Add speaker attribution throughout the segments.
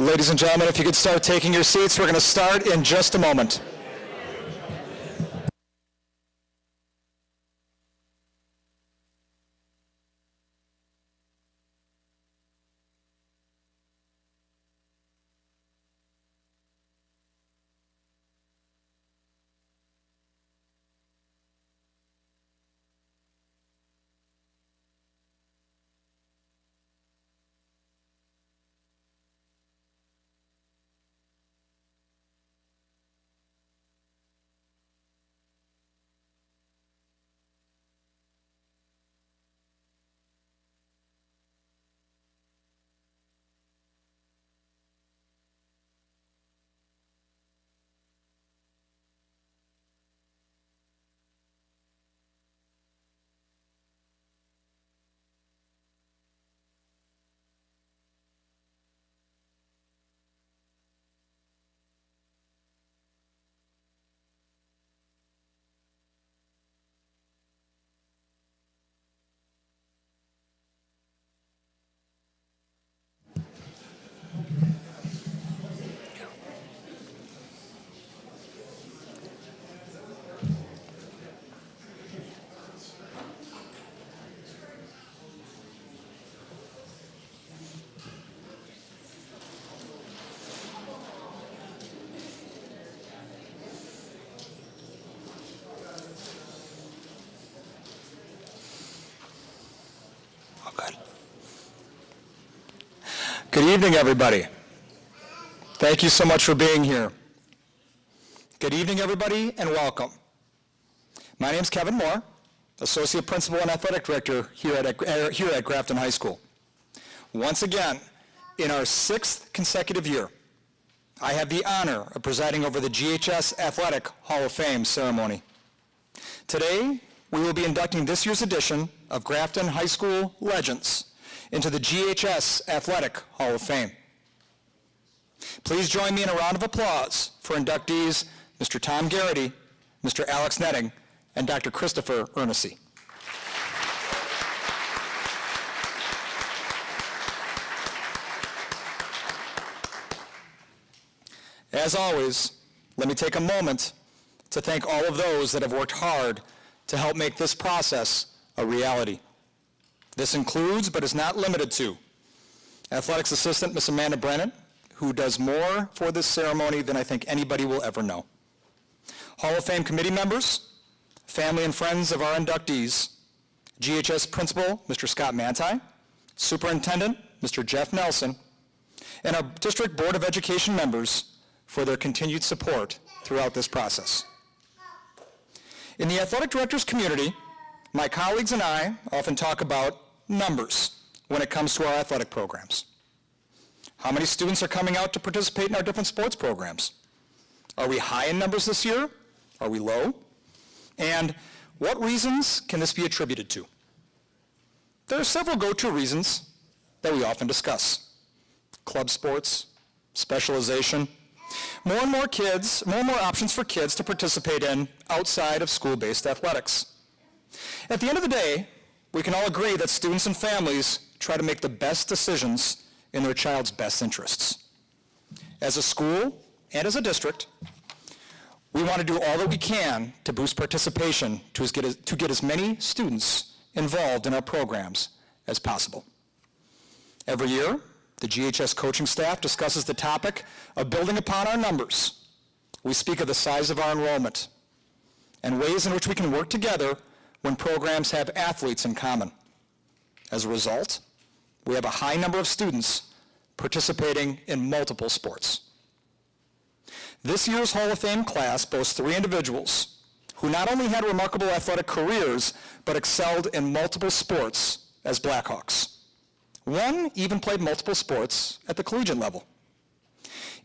Speaker 1: Ladies and gentlemen, if you could start taking your seats, we're going to start in just a moment. Good evening, everybody. Thank you so much for being here. Good evening, everybody, and welcome. My name is Kevin Moore, Associate Principal and Athletic Director here at Grafton High School. Once again, in our 6th consecutive year, I have the honor of presiding over the GHS Athletic Hall of Fame ceremony. Today, we will be inducting this year's edition of Grafton High School Legends into the GHS Athletic Hall of Fame. Please join me in a round of applause for inductees Mr. Tom Garrity, Mr. Alex Netting, and Dr. Christopher Ernessy. As always, let me take a moment to thank all of those that have worked hard to help make this process a reality. This includes, but is not limited to, Athletics Assistant Miss Amanda Brennan, who does more for this ceremony than I think anybody will ever know. Hall of Fame committee members, family and friends of our inductees, GHS Principal Mr. Scott Manti, Superintendent Mr. Jeff Nelson, and our District Board of Education members for their continued support throughout this process. In the athletic directors community, my colleagues and I often talk about numbers when it comes to our athletic programs. How many students are coming out to participate in our different sports programs? Are we high in numbers this year? Are we low? And what reasons can this be attributed to? There are several go-to reasons that we often discuss. Club sports, specialization, more and more options for kids to participate in outside of school-based athletics. At the end of the day, we can all agree that students and families try to make the best decisions in their child's best interests. As a school and as a district, we want to do all that we can to boost participation to get as many students involved in our programs as possible. Every year, the GHS coaching staff discusses the topic of building upon our numbers. We speak of the size of our enrollment and ways in which we can work together when programs have athletes in common. As a result, we have a high number of students participating in multiple sports. This year's Hall of Fame class boasts 3 individuals who not only had remarkable athletic careers, but excelled in multiple sports as Blackhawks. One even played multiple sports at the collegiate level.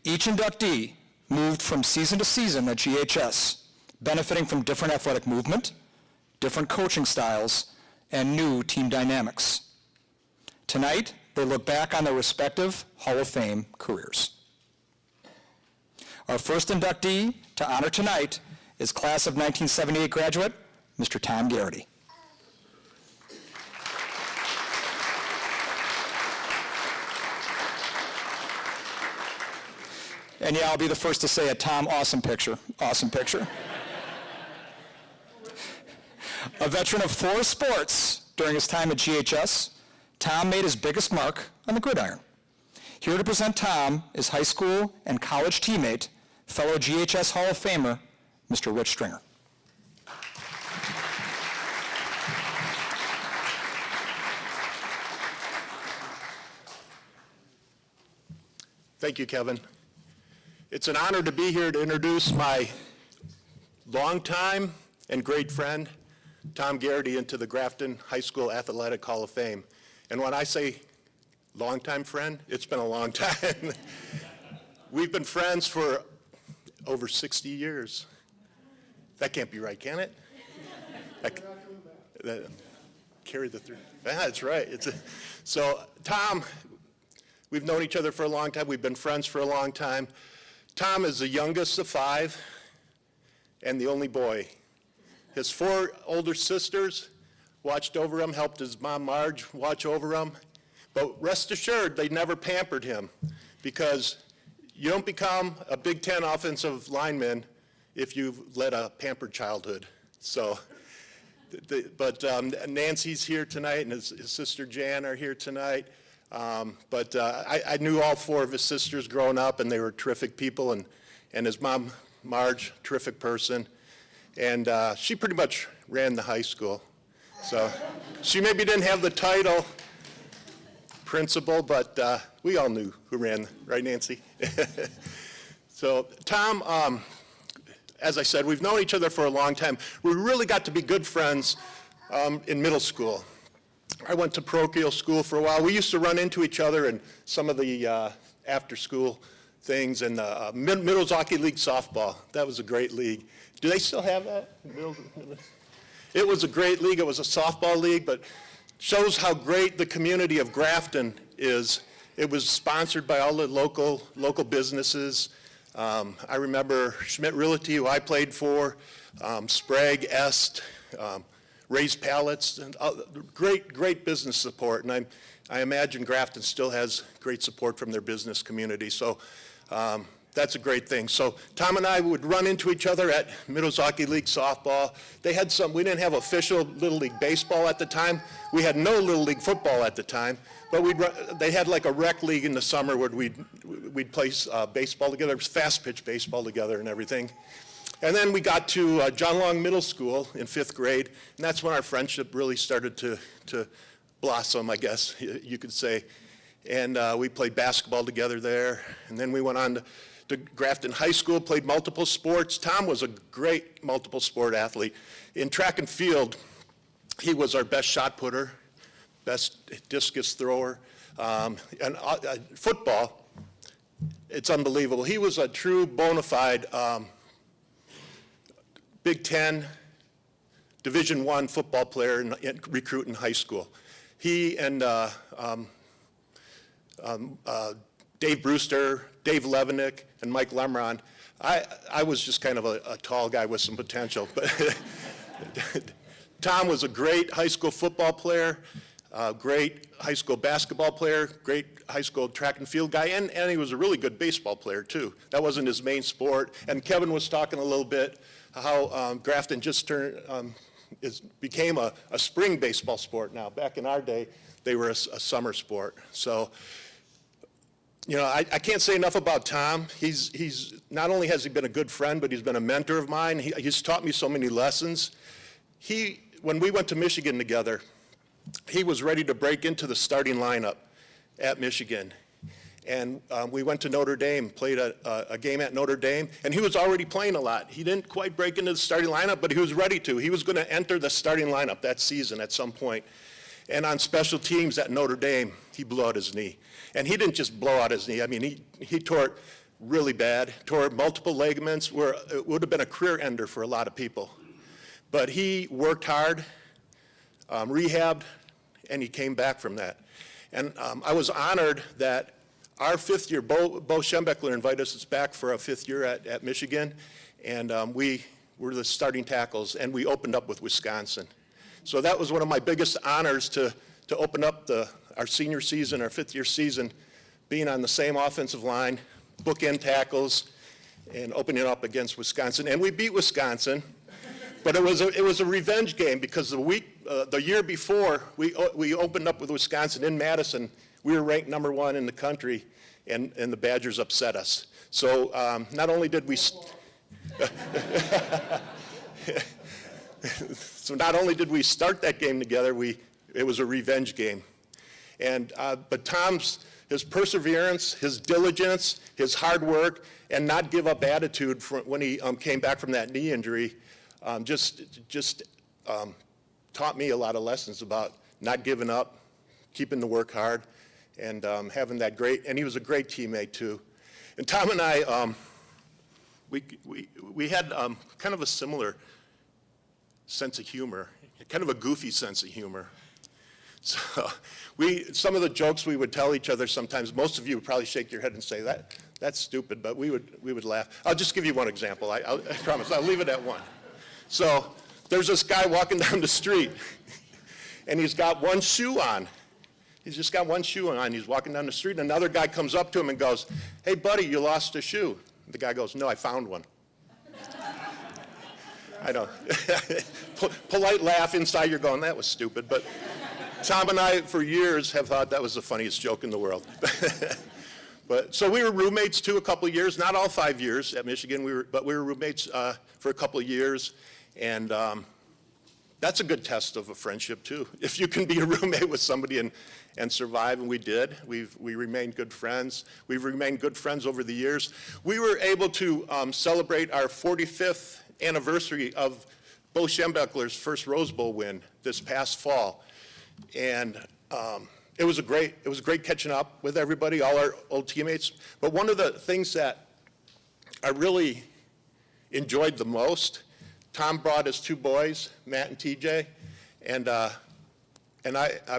Speaker 1: Each inductee moved from season to season at GHS, benefiting from different athletic movement, different coaching styles, and new team dynamics. Tonight, they look back on their respective Hall of Fame careers. Our first inductee to honor tonight is class of 1978 graduate, Mr. Tom Garrity. And yeah, I'll be the first to say it, Tom, awesome picture. Awesome picture. A veteran of 4 sports during his time at GHS, Tom made his biggest mark on the gridiron. Here to present Tom is high school and college teammate, fellow GHS Hall of Famer, Mr. Rich Stringer.
Speaker 2: Thank you, Kevin. It's an honor to be here to introduce my longtime and great friend, Tom Garrity, into the Grafton High School Athletic Hall of Fame. And when I say longtime friend, it's been a long time. We've been friends for over 60 years. That can't be right, can it? Carry the through. That's right. So, Tom, we've known each other for a long time. We've been friends for a long time. Tom is the youngest of 5 and the only boy. His 4 older sisters watched over him, helped his mom, Marge, watch over him. But rest assured, they never pampered him, because you don't become a Big Ten offensive lineman if you've led a pampered childhood. So, but Nancy's here tonight, and his sister Jan are here tonight. I knew all 4 of his sisters growing up, and they were terrific people, and his mom, Marge, terrific person. And she pretty much ran the high school. So she maybe didn't have the title principal, but we all knew who ran, right, Nancy? So Tom, as I said, we've known each other for a long time. We really got to be good friends in middle school. I went to parochial school for a while. We used to run into each other in some of the after-school things, and Middle Hockey League softball. That was a great league. Do they still have that? It was a great league. It was a softball league, but shows how great the community of Grafton is. It was sponsored by all the local businesses. I remember Schmidt Realty, who I played for, Sprague, Est, Raised Pallets, and great business support. And I imagine Grafton still has great support from their business community. So that's a great thing. So Tom and I would run into each other at Middle Hockey League softball. They had we didn't have official Little League baseball at the time. We had no Little League football at the time, but they had like a rec league in the summer where we'd play baseball together, fast pitch baseball together and everything. And then we got to John Long Middle School in 5th grade, and that's when our friendship really started to blossom, I guess you could say. And we played basketball together there, and then we went on to Grafton High School, played multiple sports. Tom was a great multiple sport athlete. In track and field, he was our best shot putter, best discus thrower, and football, it's unbelievable. He was a true bona fide Big Ten, Division I football player and recruit in high school. He and Dave Brewster, Dave Levenick, and Mike Lemron. I was just kind of a tall guy with some potential, but Tom was a great high school football player, great high school basketball player, great high school track and field guy, and he was a really good baseball player too. That wasn't his main sport. And Kevin was talking a little bit how Grafton just became a spring baseball sport now. Back in our day, they were a summer sport. So, you know, I can't say enough about Tom. He's not only has he been a good friend, but he's been a mentor of mine. He's taught me so many lessons. When we went to Michigan together, he was ready to break into the starting lineup at Michigan. And we went to Notre Dame, played a game at Notre Dame, and he was already playing a lot. He didn't quite break into the starting lineup, but he was ready to. He was going to enter the starting lineup that season at some point. And on special teams at Notre Dame, he blew out his knee. And he didn't just blow out his knee. I mean, he tore it really bad, tore multiple ligaments, where it would have been a career ender for a lot of people. But he worked hard, rehabbed, and he came back from that. And I was honored that our 5th year, Bo Schembeckler invited us back for a 5th year at Michigan, and we were the starting tackles, and we opened up with Wisconsin. So that was one of my biggest honors to open up our senior season, our 5th year season, being on the same offensive line, bookend tackles and opening up against Wisconsin. And we beat Wisconsin, but it was a revenge game because the year before, we opened up with Wisconsin in Madison. We were ranked number 1 in the country, and the Badgers upset us. So not only did we start that game together, it was a revenge game. And but his perseverance, his diligence, his hard work, and not give up attitude when he came back from that knee injury, just taught me a lot of lessons about not giving up, keeping the work hard, and having that great. And he was a great teammate too. And Tom and I, we had kind of a similar sense of humor, kind of a goofy sense of humor. So some of the jokes we would tell each other sometimes, most of you would probably shake your head and say, that's stupid, but we would laugh. I'll just give you one example. I promise. I'll leave it at one. So there's this guy walking down the street, and he's got one shoe on. He's just got one shoe on. He's walking down the street, and another guy comes up to him and goes, "Hey, buddy, you lost a shoe." The guy goes, "No, I found one." I know. Polite laugh inside, you're going, that was stupid. But Tom and I, for years, have thought that was the funniest joke in the world. So we were roommates, too, a couple of years. Not all 5 years at Michigan, but we were roommates for a couple of years. And that's a good test of a friendship, too. If you can be a roommate with somebody and survive, and we did. We remained good friends. We've remained good friends over the years. We were able to celebrate our 45th anniversary of Bo Schembechler's first Rose Bowl win this past fall. And it was great catching up with everybody, all our old teammates. But one of the things that I really enjoyed the most, Tom brought his 2 boys, Matt and TJ, and I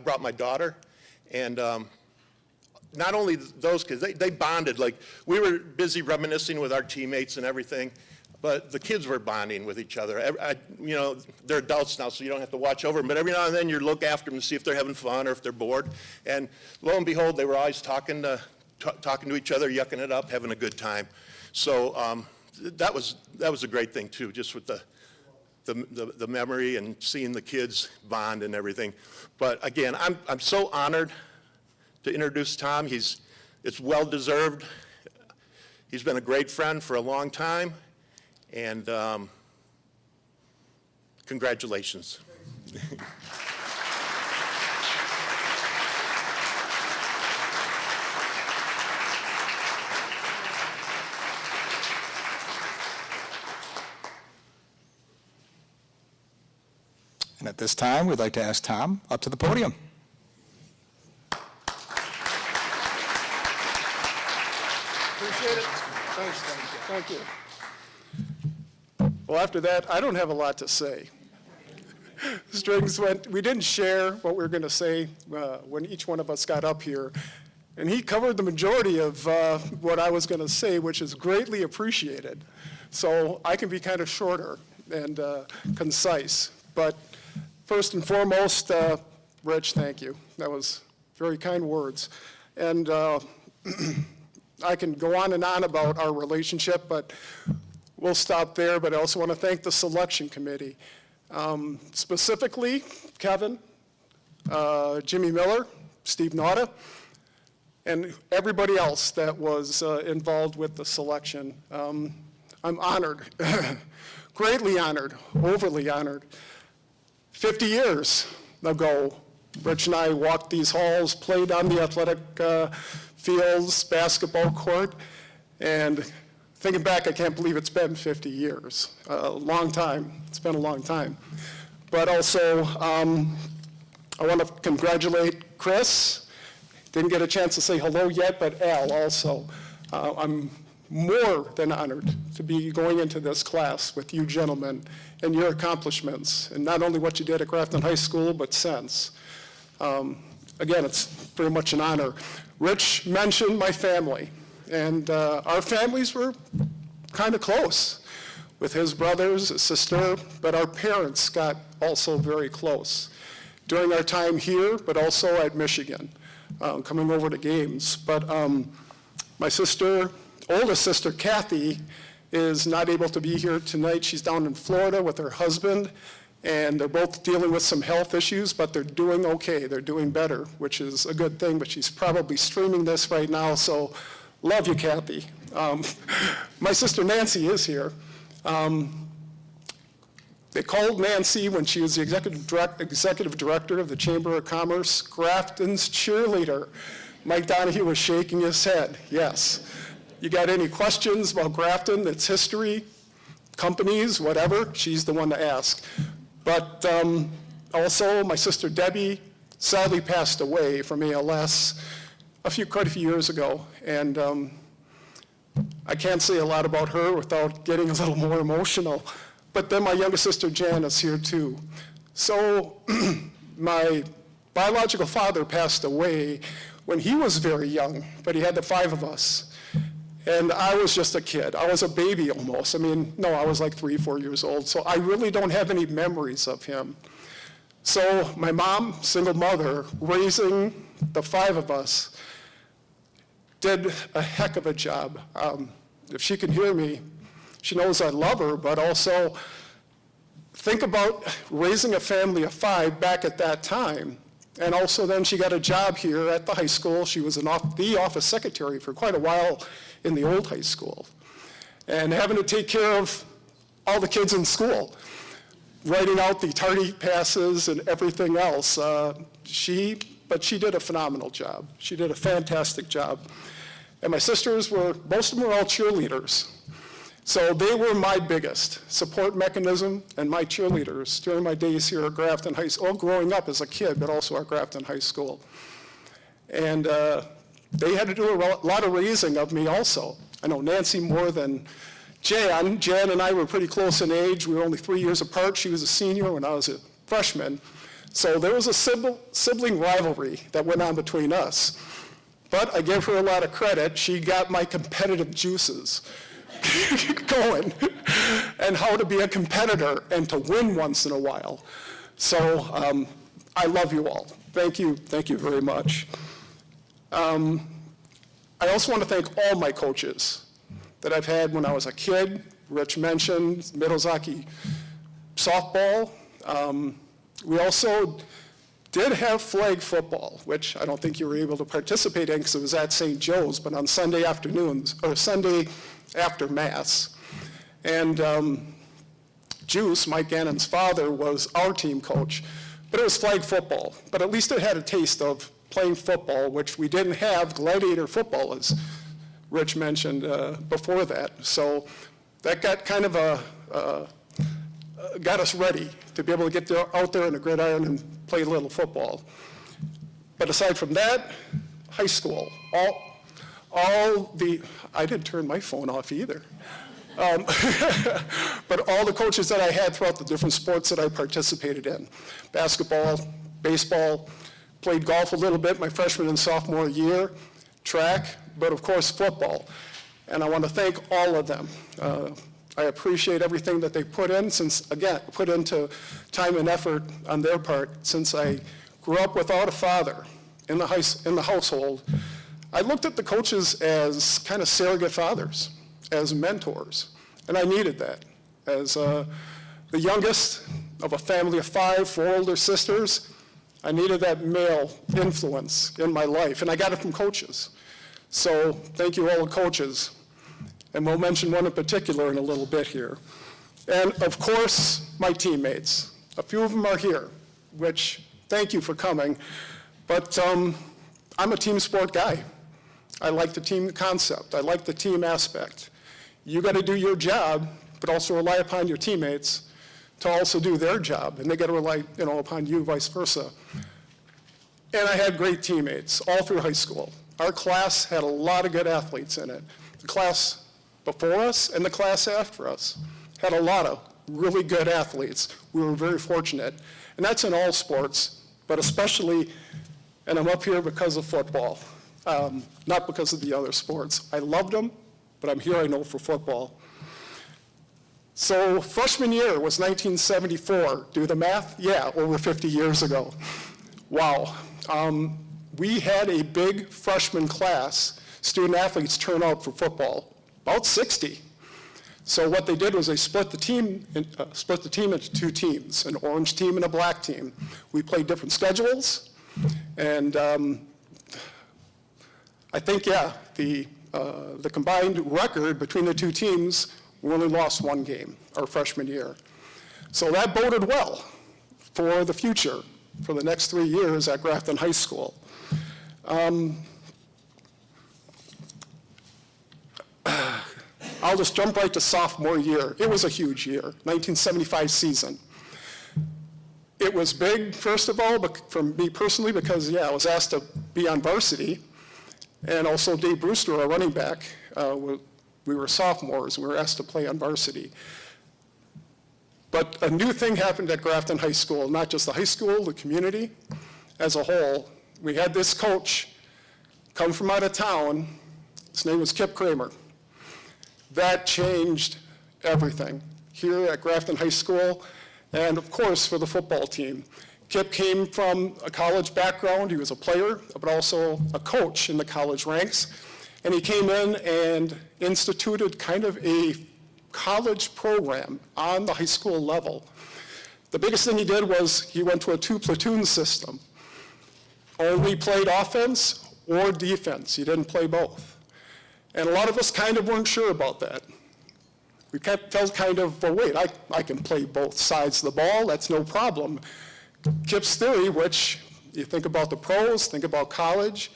Speaker 2: brought my daughter. And not only those kids, they bonded. Like, we were busy reminiscing with our teammates and everything, but the kids were bonding with each other. They're adults now, so you don't have to watch over them, but every now and then you look after them to see if they're having fun or if they're bored. And lo and behold, they were always talking to each other, yucking it up, having a good time. So that was a great thing too, just with the memory and seeing the kids bond and everything. But again, I'm so honored to introduce Tom. It's well deserved. He's been a great friend for a long time. And congratulations.
Speaker 1: And at this time, we'd like to ask Tom up to the podium.
Speaker 3: Appreciate it. Thanks. Thank you. Well, after that, I don't have a lot to say. Strings went, we didn't share what we were going to say when each one of us got up here. And he covered the majority of what I was going to say, which is greatly appreciated. So I can be kind of shorter and concise. But first and foremost, Rich, thank you. That was very kind words. And I can go on and on about our relationship, but we'll stop there. But I also want to thank the selection committee. Specifically, Kevin, Jimmy Miller, Steve Nauta, and everybody else that was involved with the selection. I'm honored, greatly honored, overly honored. 50 years ago, Rich and I walked these halls, played on the athletic fields, basketball court, and thinking back, I can't believe it's been 50 years. A long time. It's been a long time. But also, I want to congratulate Chris. Didn't get a chance to say hello yet, but Al also. I'm more than honored to be going into this class with you gentlemen and your accomplishments, and not only what you did at Grafton High School, but since. Again, it's very much an honor. Rich mentioned my family. And our families were kind of close with his brothers, his sister, but our parents got also very close during our time here, but also at Michigan, coming over to games. But my sister oldest sister, Kathy, is not able to be here tonight. She's down in Florida with her husband, and they're both dealing with some health issues, but they're doing okay. They're doing better, which is a good thing, but she's probably streaming this right now, so love you, Kathy. My sister Nancy is here. They called Nancy when she was the executive director of the Chamber of Commerce, Grafton's cheerleader. Mike Donahue was shaking his head, yes. You got any questions about Grafton, its history, companies, whatever, she's the one to ask. But also, my sister Debbie sadly passed away from ALS quite a few years ago. And I can't say a lot about her without getting a little more emotional. But then my younger sister Jan is here too. So my biological father passed away when he was very young, but he had the 5 of us. And I was just a kid. I was a baby almost. I mean, no, I was like 3, 4 years old. So I really don't have any memories of him. So my mom, single mother, raising the 5 of us, did a heck of a job. If she can hear me, she knows I love her, but also think about raising a family of 5 back at that time. And also then she got a job here at the high school. She was the office secretary for quite a while in the old high school. And having to take care of all the kids in school, writing out the tardy passes and everything else. But she did a phenomenal job. She did a fantastic job. And my sisters most of them were all cheerleaders. So they were my biggest support mechanism and my cheerleaders during my days here at Grafton High School, growing up as a kid, but also at Grafton High School. And they had to do a lot of raising of me also. I know Nancy more than Jan. Jan and I were pretty close in age. We were only 3 years apart. She was a senior when I was a freshman. So there was a sibling rivalry that went on between us. But I give her a lot of credit. She got my competitive juices going, and how to be a competitor and to win once in a while. So I love you all. Thank you very much. I also want to thank all my coaches that I've had when I was a kid. Rich mentioned Middlesaki softball. We also did have flag football, which I don't think you were able to participate in because it was at St. Joe's, but on Sunday afternoons, or Sunday after Mass. And Juice, Mike Gannon's father, was our team coach, but it was flag football. But at least it had a taste of playing football, which we didn't have gladiator football, as Rich mentioned before that. So that got kind of got us ready to be able to get out there in the gridiron and play a little football. But aside from that, high school, I didn't turn my phone off either. But all the coaches that I had throughout the different sports that I participated in, basketball, baseball, played golf a little bit my freshman and sophomore year, track, but of course football. And I want to thank all of them. I appreciate everything that they put into time and effort on their part. Since I grew up without a father in the household, I looked at the coaches as kind of surrogate fathers, as mentors, and I needed that. As the youngest of a family of 5, 4 older sisters, I needed that male influence in my life, and I got it from coaches. So thank you all the coaches. And we'll mention one in particular in a little bit here. And of course, my teammates. A few of them are here, which thank you for coming. But I'm a team sport guy. I like the team concept. I like the team aspect. You got to do your job, but also rely upon your teammates to also do their job, and they got to rely, upon you, vice versa. And I had great teammates all through high school. Our class had a lot of good athletes in it. The class before us and the class after us had a lot of really good athletes. We were very fortunate. And that's in all sports, but especially, and I'm up here because of football, not because of the other sports. I loved them, but I'm here, I know, for football. So freshman year was 1974. Do the math? Yeah, over 50 years ago. Wow. We had a big freshman class, student athletes turn out for football. about 60. So what they did was they split the team into two teams, an orange team and a black team. We played different schedules, and I think, yeah, the combined record between the two teams, we only lost one game our freshman year. So that boded well for the future, for the next 3 years at Grafton High School. I'll just jump right to sophomore year. It was a huge year, 1975 season. It was big, first of all, for me personally, because, yeah, I was asked to be on varsity, and also Dave Brewster, our running back, we were sophomores, and we were asked to play on varsity. But a new thing happened at Grafton High School, not just the high school, the community as a whole. We had this coach come from out of town. His name was Kip Kramer. That changed everything here at Grafton High School, and of course for the football team. Kip came from a college background. He was a player, but also a coach in the college ranks. And he came in and instituted kind of a college program on the high school level. The biggest thing he did was he went to a 2-platoon system. Only played offense or defense. He didn't play both. And a lot of us kind of weren't sure about that. We felt kind of, well, wait, I can play both sides of the ball, that's no problem. Kip's theory, which you think about the pros, think about college,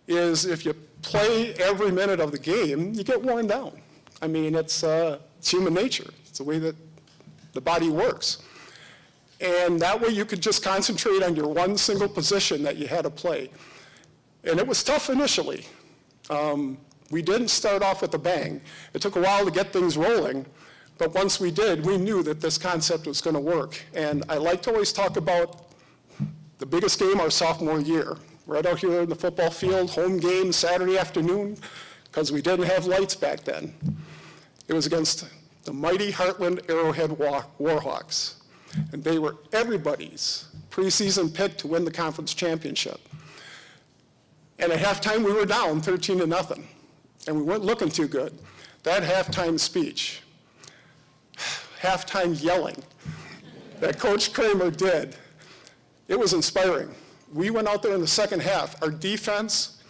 Speaker 3: is if you play every minute of the game, you get worn down. I mean, it's human nature. It's the way that the body works. And that way you could just concentrate on your one single position that you had to play. And it was tough initially. We didn't start off with a bang. It took a while to get things rolling, but once we did, we knew that this concept was going to work. And I like to always talk about the biggest game our sophomore year. Right out here in the football field, home game, Saturday afternoon, because we didn't have lights back then. It was against the mighty Heartland Arrowhead Warhawks. And they were everybody's preseason pick to win the conference championship. And at halftime, we were down 13-0. And we weren't looking too good. That halftime speech, halftime yelling that Coach Kramer did, it was inspiring. We went out there in the second half. Our defense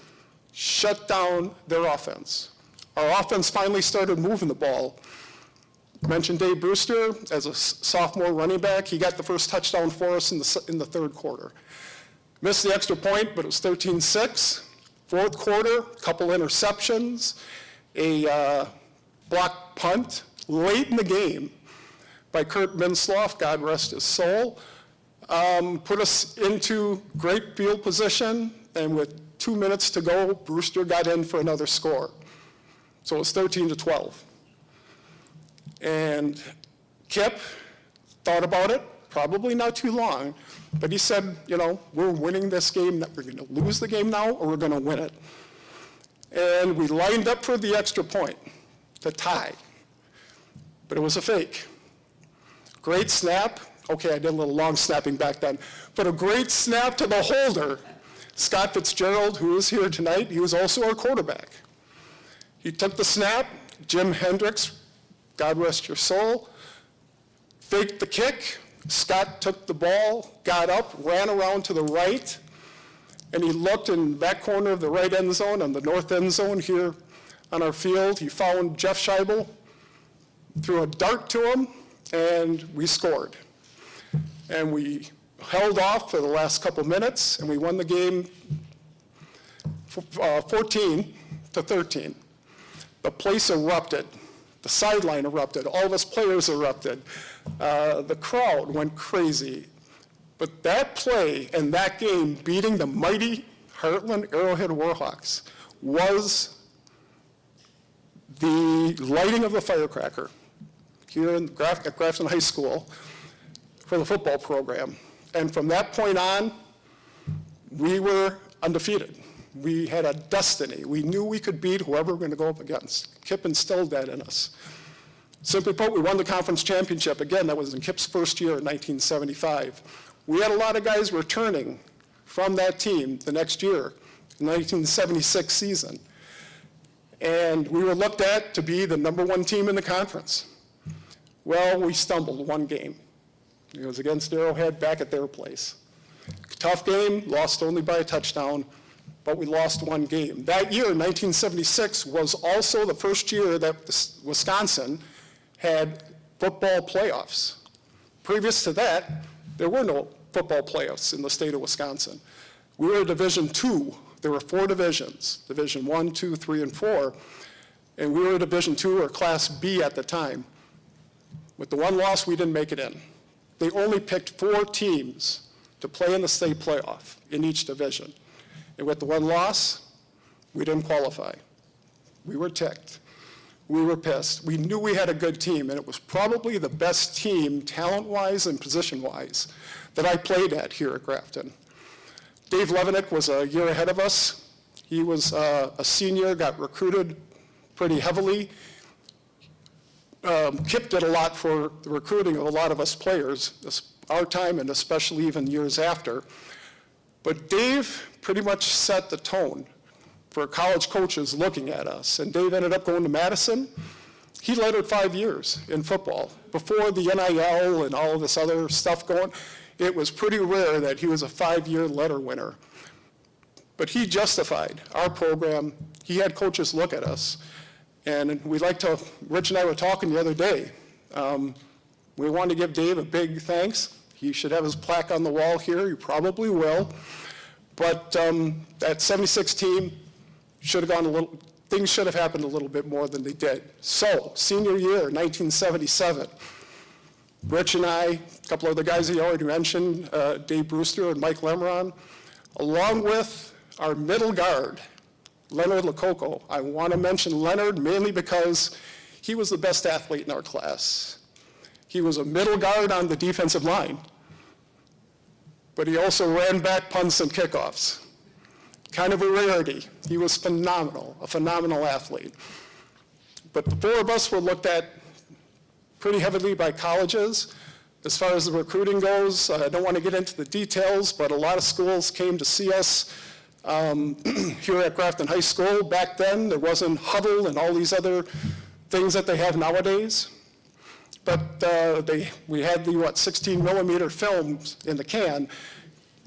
Speaker 3: shut down their offense. Our offense finally started moving the ball. I mentioned Dave Brewster as a sophomore running back. He got the first touchdown for us in the third quarter. Missed the extra point, but it was 13-6. Fourth quarter, a couple interceptions, a blocked punt late in the game by Kurt Minsloff, God rest his soul, put us into great field position, and with 2 minutes to go, Brewster got in for another score. So it was 13-12. And Kip thought about it, probably not too long, but he said, you know, we're winning this game, we're going to lose the game now, or we're going to win it. And we lined up for the extra point to tie, but it was a fake. Great snap. Okay, I did a little long snapping back then, but a great snap to the holder. Scott Fitzgerald, who is here tonight, he was also our quarterback. He took the snap. Jim Hendricks, God rest your soul, faked the kick. Scott took the ball, got up, ran around to the right, and he looked in the back corner of the right end zone, on the north end zone here on our field. He found Jeff Scheibel, threw a dart to him, and we scored. And we held off for the last couple minutes, and we won the game 14-13. The place erupted. The sideline erupted. All of us players erupted. The crowd went crazy. But that play and that game, beating the mighty Heartland Arrowhead Warhawks, was the lighting of the firecracker here at Grafton High School for the football program. And from that point on, we were undefeated. We had a destiny. We knew we could beat whoever we were going to go up against. Kip instilled that in us. Simply put, we won the conference championship. Again, that was in Kip's first year in 1975. We had a lot of guys returning from that team the next year, the 1976 season. and we were looked at to be the #1 team in the conference. Well, we stumbled one game. It was against Arrowhead back at their place. Tough game, lost only by a touchdown, but we lost one game. That year, 1976, was also the first year that Wisconsin had football playoffs. Previous to that, there were no football playoffs in the state of Wisconsin. We were Division II. There were 4 divisions, Division I, II, III, and IV, and we were Division II, or Class B at the time. With the one loss, we didn't make it in. They only picked 4 teams to play in the state playoff in each division. And with the one loss, we didn't qualify. We were ticked. We were pissed. We knew we had a good team, and it was probably the best team, talent-wise and position-wise, that I played at here at Grafton. Dave Levenick was a year ahead of us. He was a senior, got recruited pretty heavily. Kip did a lot for the recruiting of a lot of us players, our time and especially even years after. But Dave pretty much set the tone for college coaches looking at us. And Dave ended up going to Madison. He lettered 5 years in football. Before the NIL and all of this other stuff going, it was pretty rare that he was a 5-year letter winner. But he justified our program. He had coaches look at us. And Rich and I were talking the other day. We wanted to give Dave a big thanks. He should have his plaque on the wall here. He probably will. But that 76 team should have gone things should have happened a little bit more than they did. So, senior year, 1977, Rich and I, a couple of the guys that you already mentioned, Dave Brewster and Mike Lemron, along with our middle guard, Leonard Lococo. I want to mention Leonard mainly because he was the best athlete in our class. He was a middle guard on the defensive line, but he also ran back punts and kickoffs. Kind of a rarity. He was phenomenal, a phenomenal athlete. But the 4 of us were looked at pretty heavily by colleges. As far as the recruiting goes, I don't want to get into the details, but a lot of schools came to see us here at Grafton High School. Back then, there wasn't Huddle and all these other things that they have nowadays. But we had the, 16 millimeter films in the can.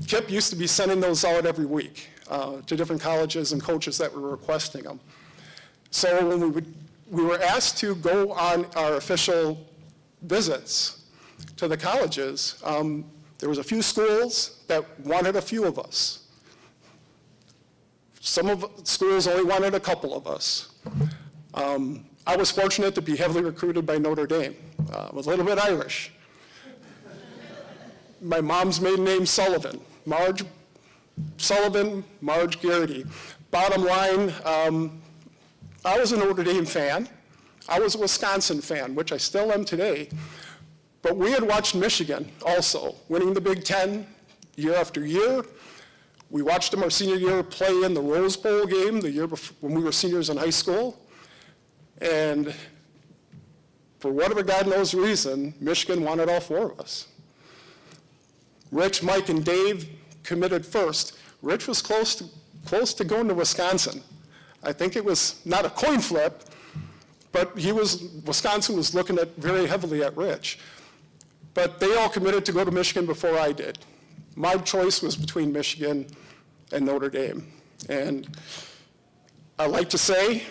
Speaker 3: Kip used to be sending those out every week to different colleges and coaches that were requesting them. So when we were asked to go on our official visits to the colleges, there was a few schools that wanted a few of us. Some of the schools only wanted a couple of us. I was fortunate to be heavily recruited by Notre Dame. I was a little bit Irish. My mom's maiden name, Sullivan. Marge Sullivan, Marge Garrity. Bottom line, I was a Notre Dame fan. I was a Wisconsin fan, which I still am today. But we had watched Michigan also, winning the Big Ten year after year. We watched them our senior year play in the Rose Bowl game the year before, when we were seniors in high school. And for whatever God knows reason, Michigan wanted all 4 of us. Rich, Mike, and Dave committed first. Rich was close to going to Wisconsin. I think it was not a coin flip, but Wisconsin was looking very heavily at Rich. But they all committed to go to Michigan before I did. My choice was between Michigan and Notre Dame. And I like to say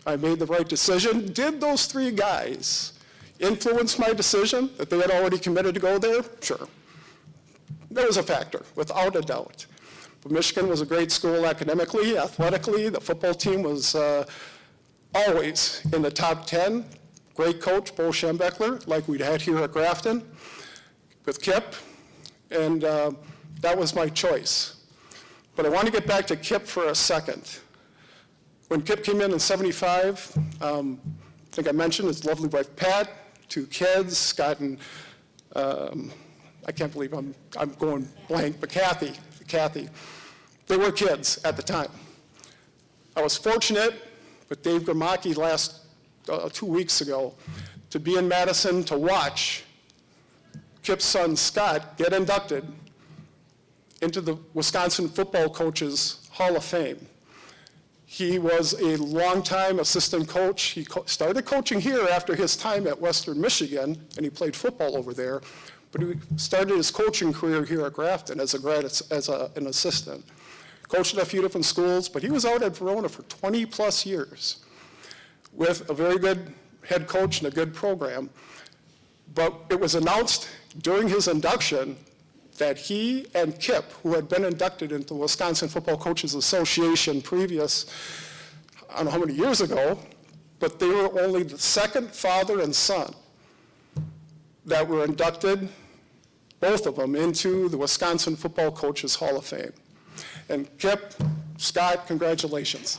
Speaker 3: I made the right decision. Did those 3 guys influence my decision that they had already committed to go there? Sure. That was a factor, without a doubt. But Michigan was a great school academically, athletically. The football team was always in the top 10. Great coach, Bo Schembeckler, like we'd had here at Grafton, with Kip. And that was my choice. But I want to get back to Kip for a second. When Kip came in 75, I think I mentioned his lovely wife Pat, 2 kids, Scott and, I can't believe I'm going blank, but Kathy. They were kids at the time. I was fortunate with Dave Gramacki last 2 weeks ago to be in Madison to watch Kip's son Scott get inducted into the Wisconsin Football Coaches Hall of Fame. He was a longtime assistant coach. He started coaching here after his time at Western Michigan, and he played football over there. But he started his coaching career here at Grafton as an assistant. Coached at a few different schools, but he was out at Verona for 20 plus years with a very good head coach and a good program. But it was announced during his induction that he and Kip, who had been inducted into the Wisconsin Football Coaches Association previous, I don't know how many years ago, but they were only the second father and son that were inducted, both of them, into the Wisconsin Football Coaches Hall of Fame. And Kip, Scott, congratulations.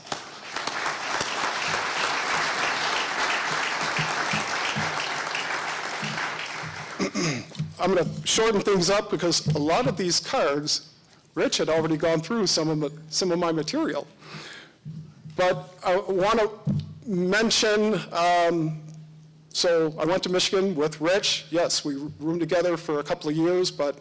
Speaker 3: I'm going to shorten things up because a lot of these cards, Rich had already gone through some of my material. But I want to mention, so I went to Michigan with Rich. Yes, we roomed together for a couple of years, but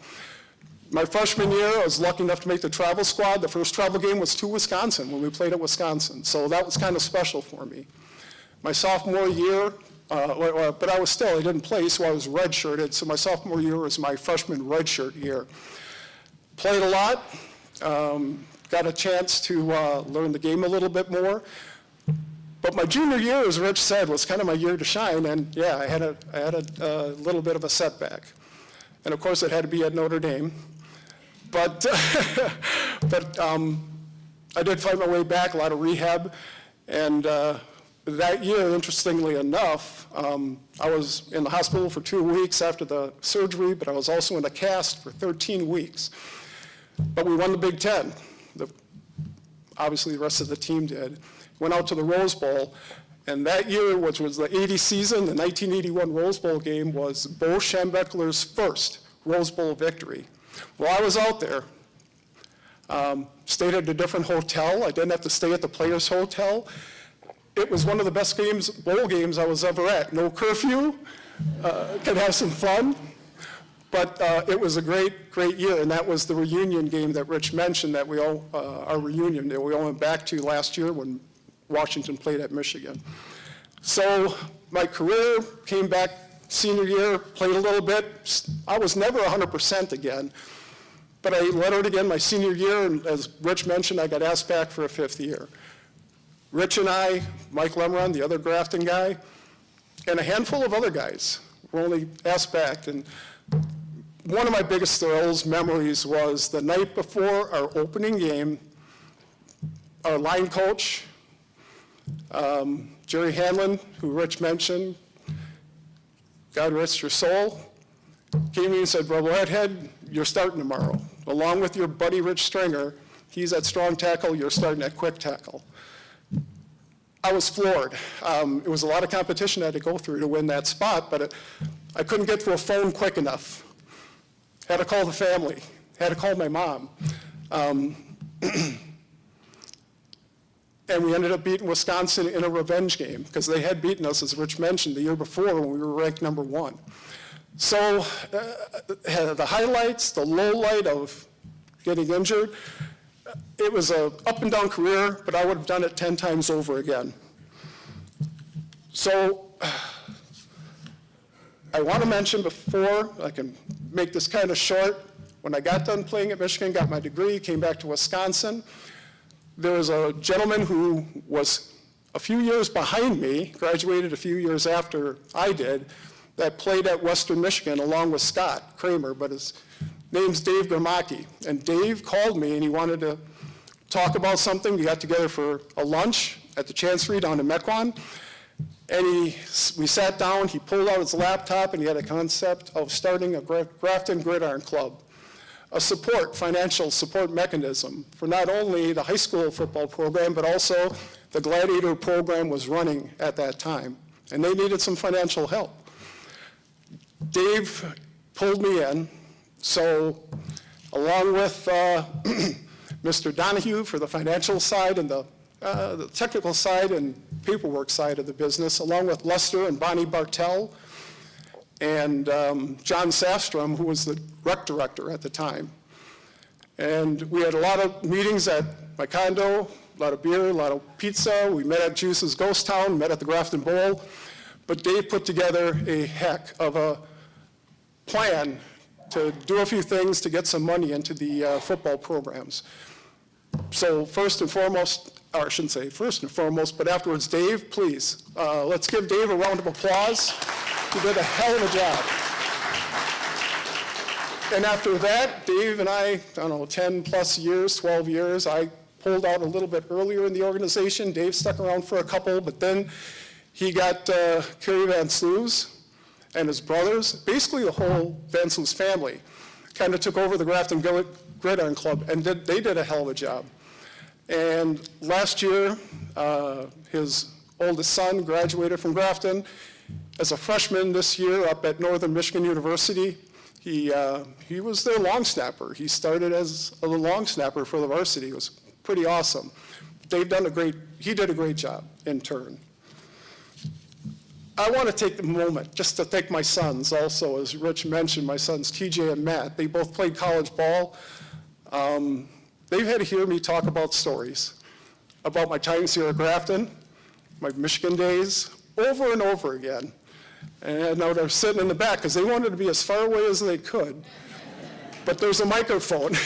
Speaker 3: my freshman year, I was lucky enough to make the travel squad. The first travel game was to Wisconsin when we played at Wisconsin, so that was kind of special for me. My sophomore year, but I didn't play, so I was redshirted. So my sophomore year was my freshman redshirt year. Played a lot, got a chance to learn the game a little bit more. But my junior year, as Rich said, was kind of my year to shine, and yeah, I had a little bit of a setback. And of course, it had to be at Notre Dame. But, I did find my way back, a lot of rehab, and that year, interestingly enough, I was in the hospital for 2 weeks after the surgery, but I was also in a cast for 13 weeks. But we won the Big Ten. Obviously, the rest of the team did. Went out to the Rose Bowl, and that year, which was the 80 season, the 1981 Rose Bowl game was Bo Schembechler's first Rose Bowl victory. Well, I was out there, stayed at a different hotel. I didn't have to stay at the Players Hotel. It was one of the best bowl games I was ever at. No curfew, could have some fun, but it was a great year, and that was the reunion game that Rich mentioned that our reunion that we all went back to last year when Washington played at Michigan. So my career came back senior year, played a little bit. I was never 100% again, but I lettered again my senior year, and as Rich mentioned, I got asked back for a 5th year. Rich and I, Mike Lemron, the other Grafton guy, and a handful of other guys were only asked back. And one of my biggest memories was the night before our opening game, our line coach, Jerry Hanlon, who Rich mentioned, God rest your soul, came to me and said, "Well, Redhead, you're starting tomorrow. Along with your buddy Rich Stringer, he's at strong tackle, you're starting at quick tackle." I was floored. It was a lot of competition I had to go through to win that spot, but I couldn't get to a phone quick enough. Had to call the family, had to call my mom. And we ended up beating Wisconsin in a revenge game because they had beaten us, as Rich mentioned, the year before when we were ranked number 1. So the highlights, the low light of getting injured, it was an up and down career, but I would have done it 10 times over again. So I want to mention before, I can make this kind of short, when I got done playing at Michigan, got my degree, came back to Wisconsin, there was a gentleman who was a few years behind me, graduated a few years after I did, that played at Western Michigan along with Scott Kramer, but his name's Dave Gramacki. And Dave called me and he wanted to talk about something. We got together for a lunch at the Chancery down in Mequon. And we sat down, he pulled out his laptop and he had a concept of starting a Grafton Gridiron Club. A financial support mechanism for not only the high school football program, but also the Gladiator program was running at that time. And they needed some financial help. Dave pulled me in, so along with Mr. Donahue for the financial side and the technical side and paperwork side of the business, along with Lester and Bonnie Bartell, and John Safstrom, who was the rec director at the time. And we had a lot of meetings at my condo lot of beer, a lot of pizza. We met at Juice's Ghost Town, met at the Grafton Bowl. But Dave put together a heck of a plan to do a few things to get some money into the football programs. So first and foremost, or I shouldn't say first and foremost, but afterwards, Dave, please, let's give Dave a round of applause. He did a hell of a job. And after that, Dave and I don't know, 10 plus years, 12 years, I pulled out a little bit earlier in the organization. Dave stuck around for a couple, but then he got Kerry Van Sluis and his brothers, basically the whole Van Sluis family, kind of took over the Grafton Gridiron Club, and they did a hell of a job. And last year, his oldest son graduated from Grafton. As a freshman this year up at Northern Michigan University, he was their long snapper. He started as a long snapper for the varsity. It was pretty awesome. He did a great job in turn. I want to take the moment just to thank my sons also, as Rich mentioned, my sons TJ and Matt. They both played college ball. They've had to hear me talk about stories about my times here at Grafton, my Michigan days, over and over again. And now they're sitting in the back because they wanted to be as far away as they could. But there's a microphone.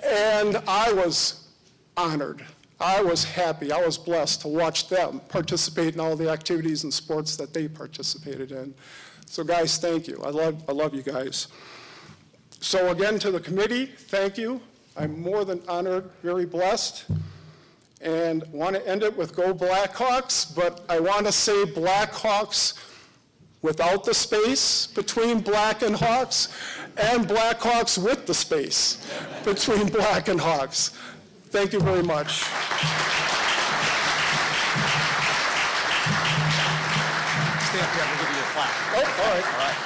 Speaker 3: And I was honored. I was happy. I was blessed to watch them participate in all the activities and sports that they participated in. So guys, thank you. I love you guys. So again, to the committee, thank you. I'm more than honored, very blessed. And want to end it with Go Blackhawks, but I want to say Blackhawks without the space between Black and Hawks, and Blackhawks with the space between Black and Hawks. Thank you very much.
Speaker 1: Stay up here, I'm going to give you a plaque.
Speaker 3: Oh, all right.
Speaker 1: All right.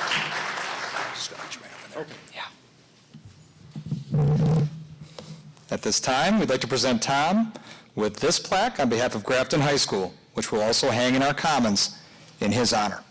Speaker 1: Scratch right over there.
Speaker 3: Okay.
Speaker 1: Yeah. At this time, we'd like to present Tom with this plaque on behalf of Grafton High School, which will also hang in our commons in his honor.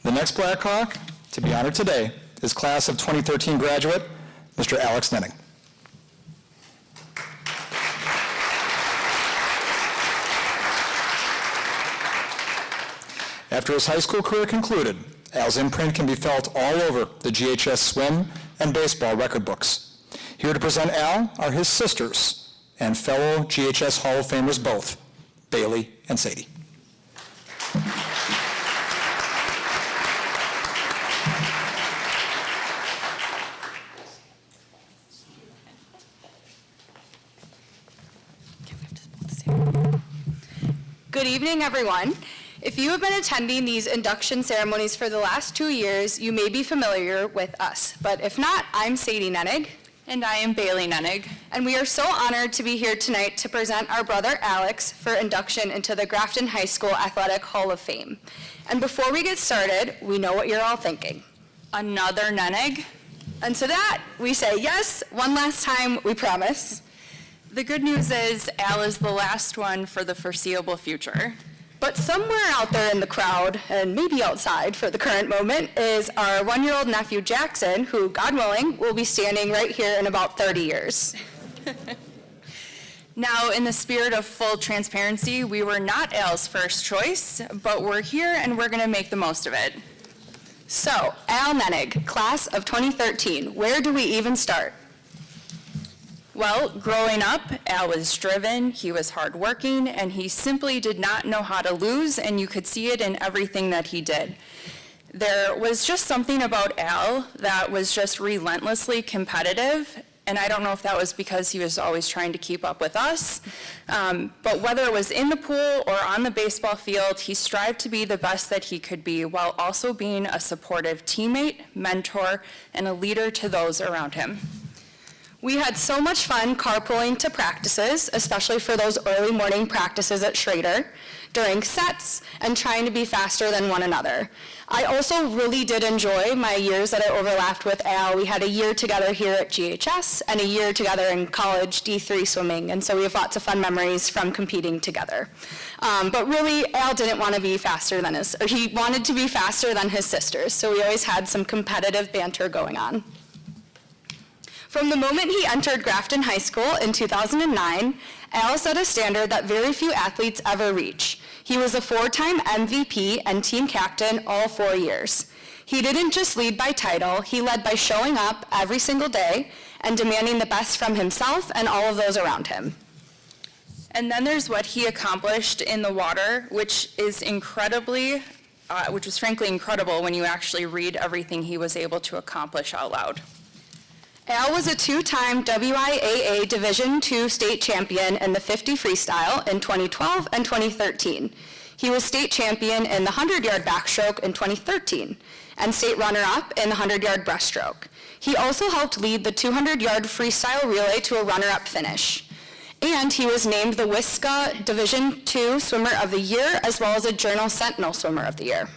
Speaker 1: The next Blackhawk to be honored today is class of 2013 graduate, Mr. Alex Nenning. After his high school career concluded, Al's imprint can be felt all over the GHS swim and baseball record books. Here to present Al are his sisters and fellow GHS Hall of Famers both, Bailey and Sadie.
Speaker 4: Good evening, everyone. If you have been attending these induction ceremonies for the last 2 years, you may be familiar with us. But if not, I'm Sadie Nennig.
Speaker 5: And I am Bailey Nennig.
Speaker 4: And we are so honored to be here tonight to present our brother Alex for induction into the Grafton High School Athletic Hall of Fame. And before we get started, we know what you're all thinking.
Speaker 5: Another Nennig?
Speaker 4: And to that, we say yes, one last time, we promise.
Speaker 5: The good news is Al is the last one for the foreseeable future.
Speaker 4: But somewhere out there in the crowd, and maybe outside for the current moment, is our 1-year-old nephew Jackson, who, God willing, will be standing right here in about 30 years.
Speaker 5: Now, in the spirit of full transparency, we were not Al's first choice, but we're here and we're going to make the most of it.
Speaker 4: So, Al Nennig, class of 2013, where do we even start?
Speaker 5: Well, growing up, Al was driven, he was hardworking, and he simply did not know how to lose, and you could see it in everything that he did. There was just something about Al that was just relentlessly competitive, And I don't know if that was because he was always trying to keep up with us, but whether it was in the pool or on the baseball field, he strived to be the best that he could be while also being a supportive teammate, mentor, and a leader to those around him.
Speaker 4: We had so much fun carpooling to practices, especially for those early morning practices at Schrader, during sets, and trying to be faster than one another. I also really did enjoy my years that I overlapped with Al. We had a year together here at GHS and a year together in college D3 swimming, and so we have lots of fun memories from competing together. But really, Al didn't want to be faster than he wanted to be faster than his sisters, so we always had some competitive banter going on. From the moment he entered Grafton High School in 2009, Al set a standard that very few athletes ever reach. He was a 4-time MVP and team captain all 4 years. He didn't just lead by title, he led by showing up every single day and demanding the best from himself and all of those around him.
Speaker 5: And then there's what he accomplished in the water, which was frankly incredible when you actually read everything he was able to accomplish out loud.
Speaker 4: Al was a 2-time WIAA Division II state champion in the 50 freestyle in 2012 and 2013. He was state champion in the 100-yard backstroke in 2013 and state runner-up in the 100-yard breaststroke. He also helped lead the 200-yard freestyle relay to a runner-up finish. And he was named the WISCA Division II Swimmer of the Year as well as a Journal Sentinel Swimmer of the Year.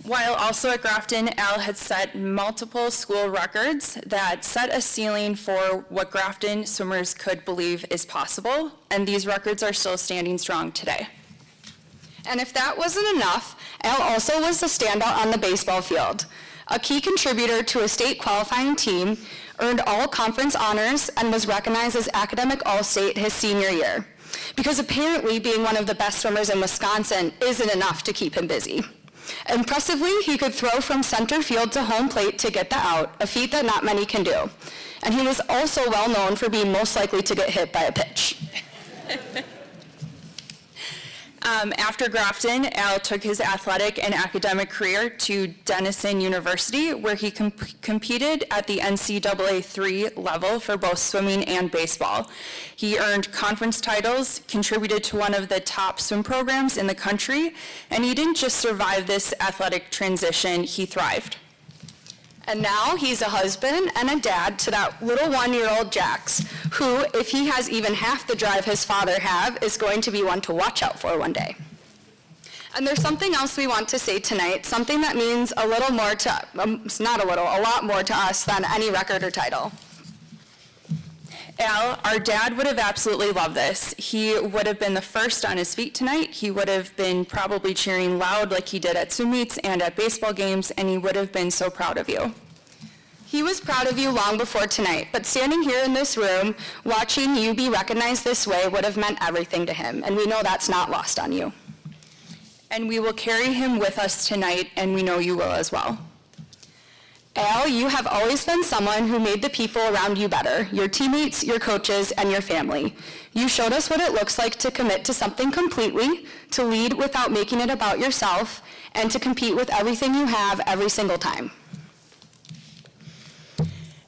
Speaker 5: While also at Grafton, Al had set multiple school records that set a ceiling for what Grafton swimmers could believe is possible, and these records are still standing strong today.
Speaker 4: And if that wasn't enough, Al also was the standout on the baseball field. A key contributor to a state qualifying team, earned all conference honors, and was recognized as academic all-state his senior year. Because apparently being one of the best swimmers in Wisconsin isn't enough to keep him busy. Impressively, he could throw from center field to home plate to get the out, a feat that not many can do. And he was also well known for being most likely to get hit by a pitch.
Speaker 5: After Grafton, Al took his athletic and academic career to Denison University, where he competed at the NCAA 3 level for both swimming and baseball. He earned conference titles, contributed to one of the top swim programs in the country, and he didn't just survive this athletic transition, he thrived.
Speaker 4: And now he's a husband and a dad to that little 1-year-old Jax, who, if he has even half the drive his father had, is going to be one to watch out for one day. And there's something else we want to say tonight, something that means a little more to, a lot more to us than any record or title.
Speaker 5: Al, our dad would have absolutely loved this. He would have been the first on his feet tonight. He would have been probably cheering loud like he did at swim meets and at baseball games, and he would have been so proud of you.
Speaker 4: He was proud of you long before tonight, but standing here in this room, watching you be recognized this way would have meant everything to him, and we know that's not lost on you.
Speaker 5: And we will carry him with us tonight, and we know you will as well.
Speaker 4: Al, you have always been someone who made the people around you better, your teammates, your coaches, and your family. You showed us what it looks like to commit to something completely, to lead without making it about yourself, and to compete with everything you have every single time.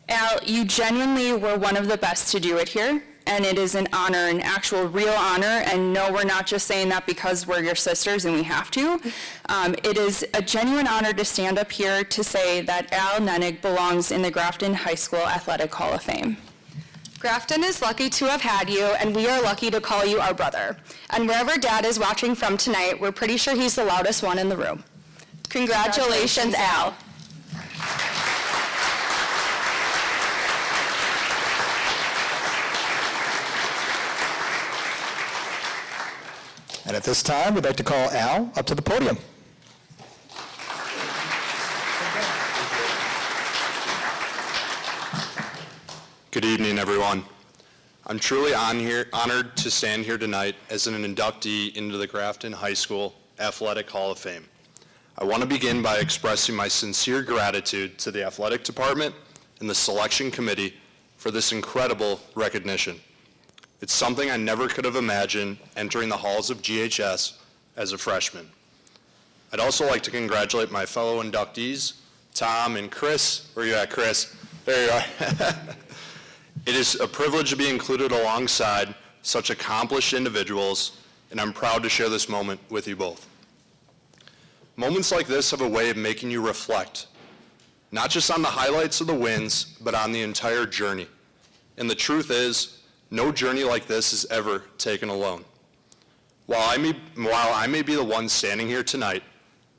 Speaker 5: Al, you genuinely were one of the best to do it here, and it is an honor, an actual real honor, and no, we're not just saying that because we're your sisters and we have to. It is a genuine honor to stand up here to say that Al Nenig belongs in the Grafton High School Athletic Hall of Fame.
Speaker 4: Grafton is lucky to have had you, and we are lucky to call you our brother. And wherever Dad is watching from tonight, we're pretty sure he's the loudest one in the room. Congratulations, Al.
Speaker 1: And at this time, we'd like to call Al up to the podium.
Speaker 6: Good evening, everyone. I'm truly honored to stand here tonight as an inductee into the Grafton High School Athletic Hall of Fame. I want to begin by expressing my sincere gratitude to the athletic department and the selection committee for this incredible recognition. It's something I never could have imagined entering the halls of GHS as a freshman. I'd also like to congratulate my fellow inductees, Tom and Chris. Where you at, Chris? There you are. It is a privilege to be included alongside such accomplished individuals, and I'm proud to share this moment with you both. Moments like this have a way of making you reflect, not just on the highlights of the wins, but on the entire journey. And the truth is, no journey like this is ever taken alone. While I may be the one standing here tonight,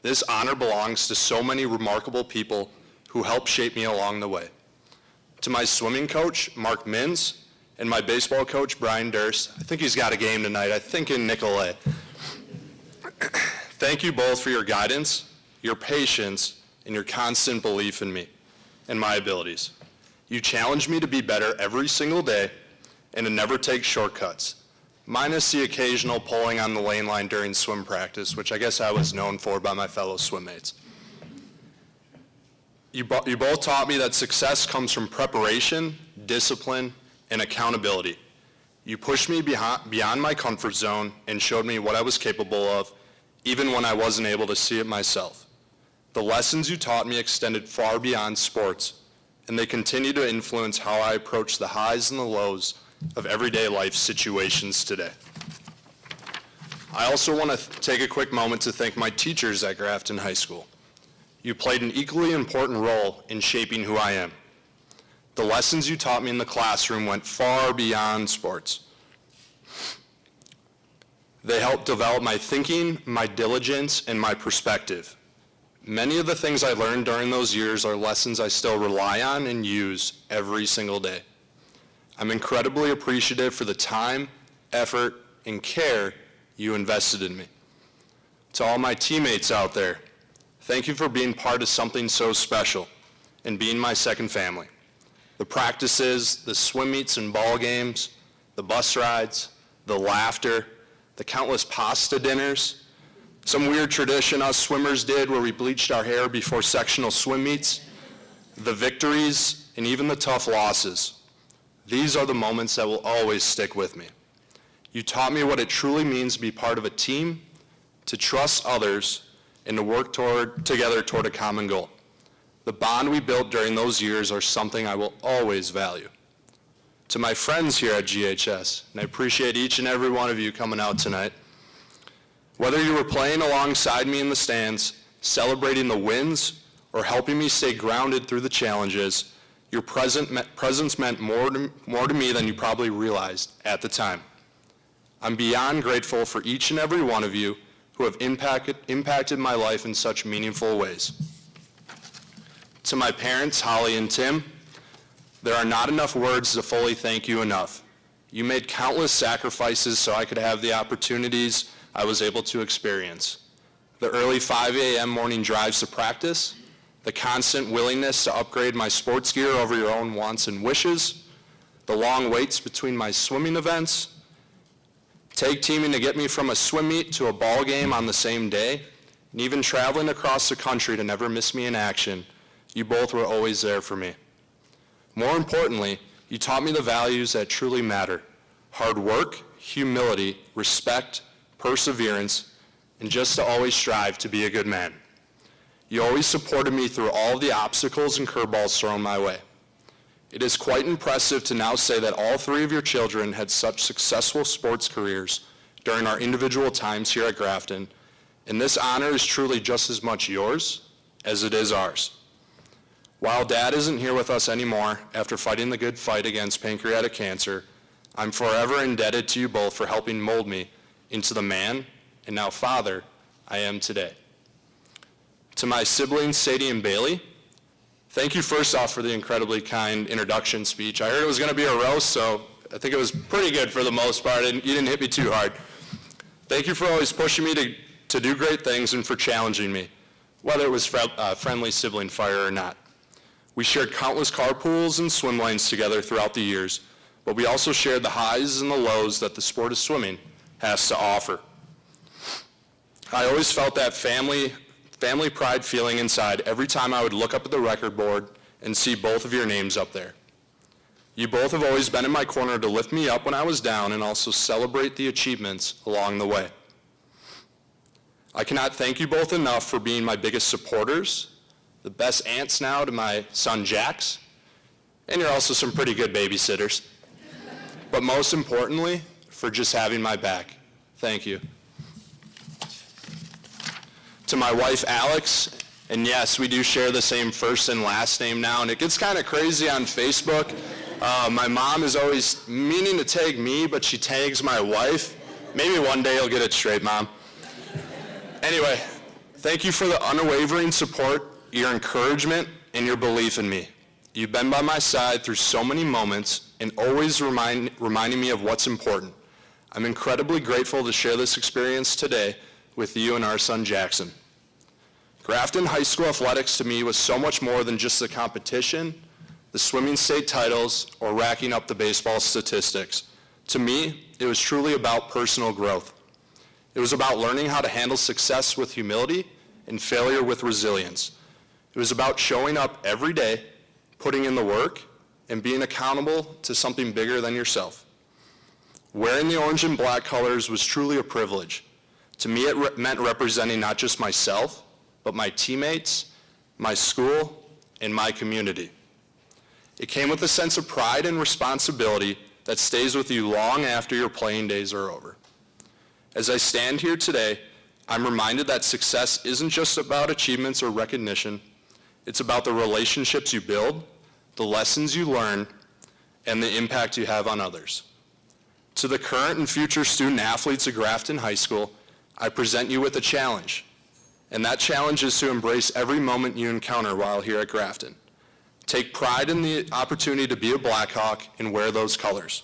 Speaker 6: this honor belongs to so many remarkable people who helped shape me along the way. To my swimming coach, Mark Mins, and my baseball coach, Brian Durst. I think he's got a game tonight, I think in Nicolay. Thank you both for your guidance, your patience, and your constant belief in me and my abilities. You challenge me to be better every single day and to never take shortcuts, minus the occasional pulling on the lane line during swim practice, which I guess I was known for by my fellow swim mates. You both taught me that success comes from preparation, discipline, and accountability. You pushed me beyond my comfort zone and showed me what I was capable of, even when I wasn't able to see it myself. The lessons you taught me extended far beyond sports, and they continue to influence how I approach the highs and the lows of everyday life situations today. I also want to take a quick moment to thank my teachers at Grafton High School. You played an equally important role in shaping who I am. The lessons you taught me in the classroom went far beyond sports. They helped develop my thinking, my diligence, and my perspective. Many of the things I learned during those years are lessons I still rely on and use every single day. I'm incredibly appreciative for the time, effort, and care you invested in me. To all my teammates out there, thank you for being part of something so special and being my second family. The practices, the swim meets and ball games, the bus rides, the laughter, the countless pasta dinners, some weird tradition us swimmers did where we bleached our hair before sectional swim meets, the victories, and even the tough losses. These are the moments that will always stick with me. You taught me what it truly means to be part of a team, to trust others, and to work together toward a common goal. The bond we built during those years are something I will always value. To my friends here at GHS, and I appreciate each and every one of you coming out tonight, whether you were playing alongside me in the stands, celebrating the wins, or helping me stay grounded through the challenges, your presence meant more to me than you probably realized at the time. I'm beyond grateful for each and every one of you who have impacted my life in such meaningful ways. To my parents, Holly and Tim, there are not enough words to fully thank you enough. You made countless sacrifices so I could have the opportunities I was able to experience. The early 5 a.m. morning drives to practice, the constant willingness to upgrade my sports gear over your own wants and wishes, the long waits between my swimming events, tag teaming to get me from a swim meet to a ball game on the same day, and even traveling across the country to never miss me in action. You both were always there for me. More importantly, you taught me the values that truly matter: hard work, humility, respect, perseverance, and just to always strive to be a good man. You always supported me through all the obstacles and curveballs thrown my way. It is quite impressive to now say that all three of your children had such successful sports careers during our individual times here at Grafton, and this honor is truly just as much yours as it is ours. While Dad isn't here with us anymore after fighting the good fight against pancreatic cancer, I'm forever indebted to you both for helping mold me into the man, and now father, I am today. To my siblings, Sadie and Bailey, thank you first off for the incredibly kind introduction speech. I heard it was going to be a roast, so I think it was pretty good for the most part, and you didn't hit me too hard. Thank you for always pushing me to do great things and for challenging me, whether it was friendly sibling fire or not. We shared countless carpools and swim lanes together throughout the years, but we also shared the highs and the lows that the sport of swimming has to offer. I always felt that family pride feeling inside every time I would look up at the record board and see both of your names up there. You both have always been in my corner to lift me up when I was down and also celebrate the achievements along the way. I cannot thank you both enough for being my biggest supporters, the best aunts now to my son Jax, and you're also some pretty good babysitters. But most importantly, for just having my back. Thank you. To my wife, Alex, and yes, we do share the same first and last name now, and it gets kind of crazy on Facebook. My mom is always meaning to tag me, but she tags my wife. Maybe one day you'll get it straight, Mom. Anyway, thank you for the unwavering support, your encouragement, and your belief in me. You've been by my side through so many moments and always reminding me of what's important. I'm incredibly grateful to share this experience today with you and our son Jackson. Grafton High School athletics to me was so much more than just the competition, the swimming state titles, or racking up the baseball statistics. To me, it was truly about personal growth. It was about learning how to handle success with humility and failure with resilience. It was about showing up every day, putting in the work, and being accountable to something bigger than yourself. Wearing the orange and black colors was truly a privilege. To me, it meant representing not just myself, but my teammates, my school, and my community. It came with a sense of pride and responsibility that stays with you long after your playing days are over. As I stand here today, I'm reminded that success isn't just about achievements or recognition. It's about the relationships you build, the lessons you learn, and the impact you have on others. To the current and future student athletes at Grafton High School, I present you with a challenge. And that challenge is to embrace every moment you encounter while here at Grafton. Take pride in the opportunity to be a Blackhawk and wear those colors.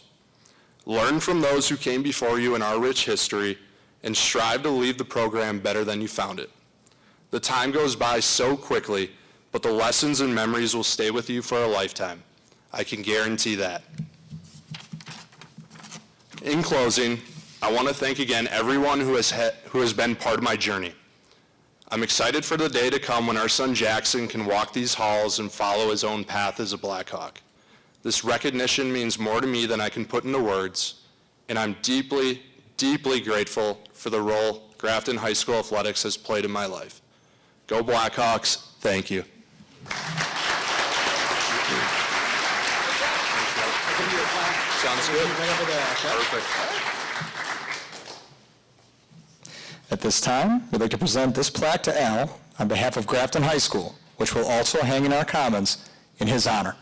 Speaker 6: Learn from those who came before you in our rich history and strive to leave the program better than you found it. The time goes by so quickly, but the lessons and memories will stay with you for a lifetime. I can guarantee that. In closing, I want to thank again everyone who has been part of my journey. I'm excited for the day to come when our son Jackson can walk these halls and follow his own path as a Blackhawk. This recognition means more to me than I can put into words, and I'm deeply, deeply grateful for the role Grafton High School athletics has played in my life. Go Blackhawks, thank you. Sounds good. Perfect.
Speaker 1: At this time, we'd like to present this plaque to Al on behalf of Grafton High School, which will also hang in our commons in his honor.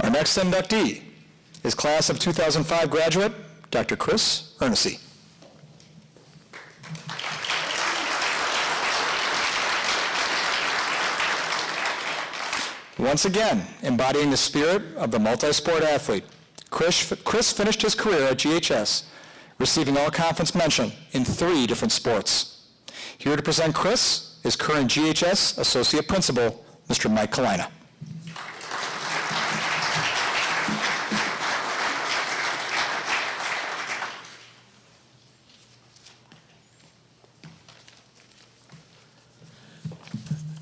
Speaker 1: Our next inductee is class of 2005 graduate, Dr. Chris Ernest. Once again, embodying the spirit of the multi-sport athlete, Chris finished his career at GHS, receiving all-conference mention in 3 different sports. Here to present Chris is current GHS Associate Principal, Mr. Mike Kalina.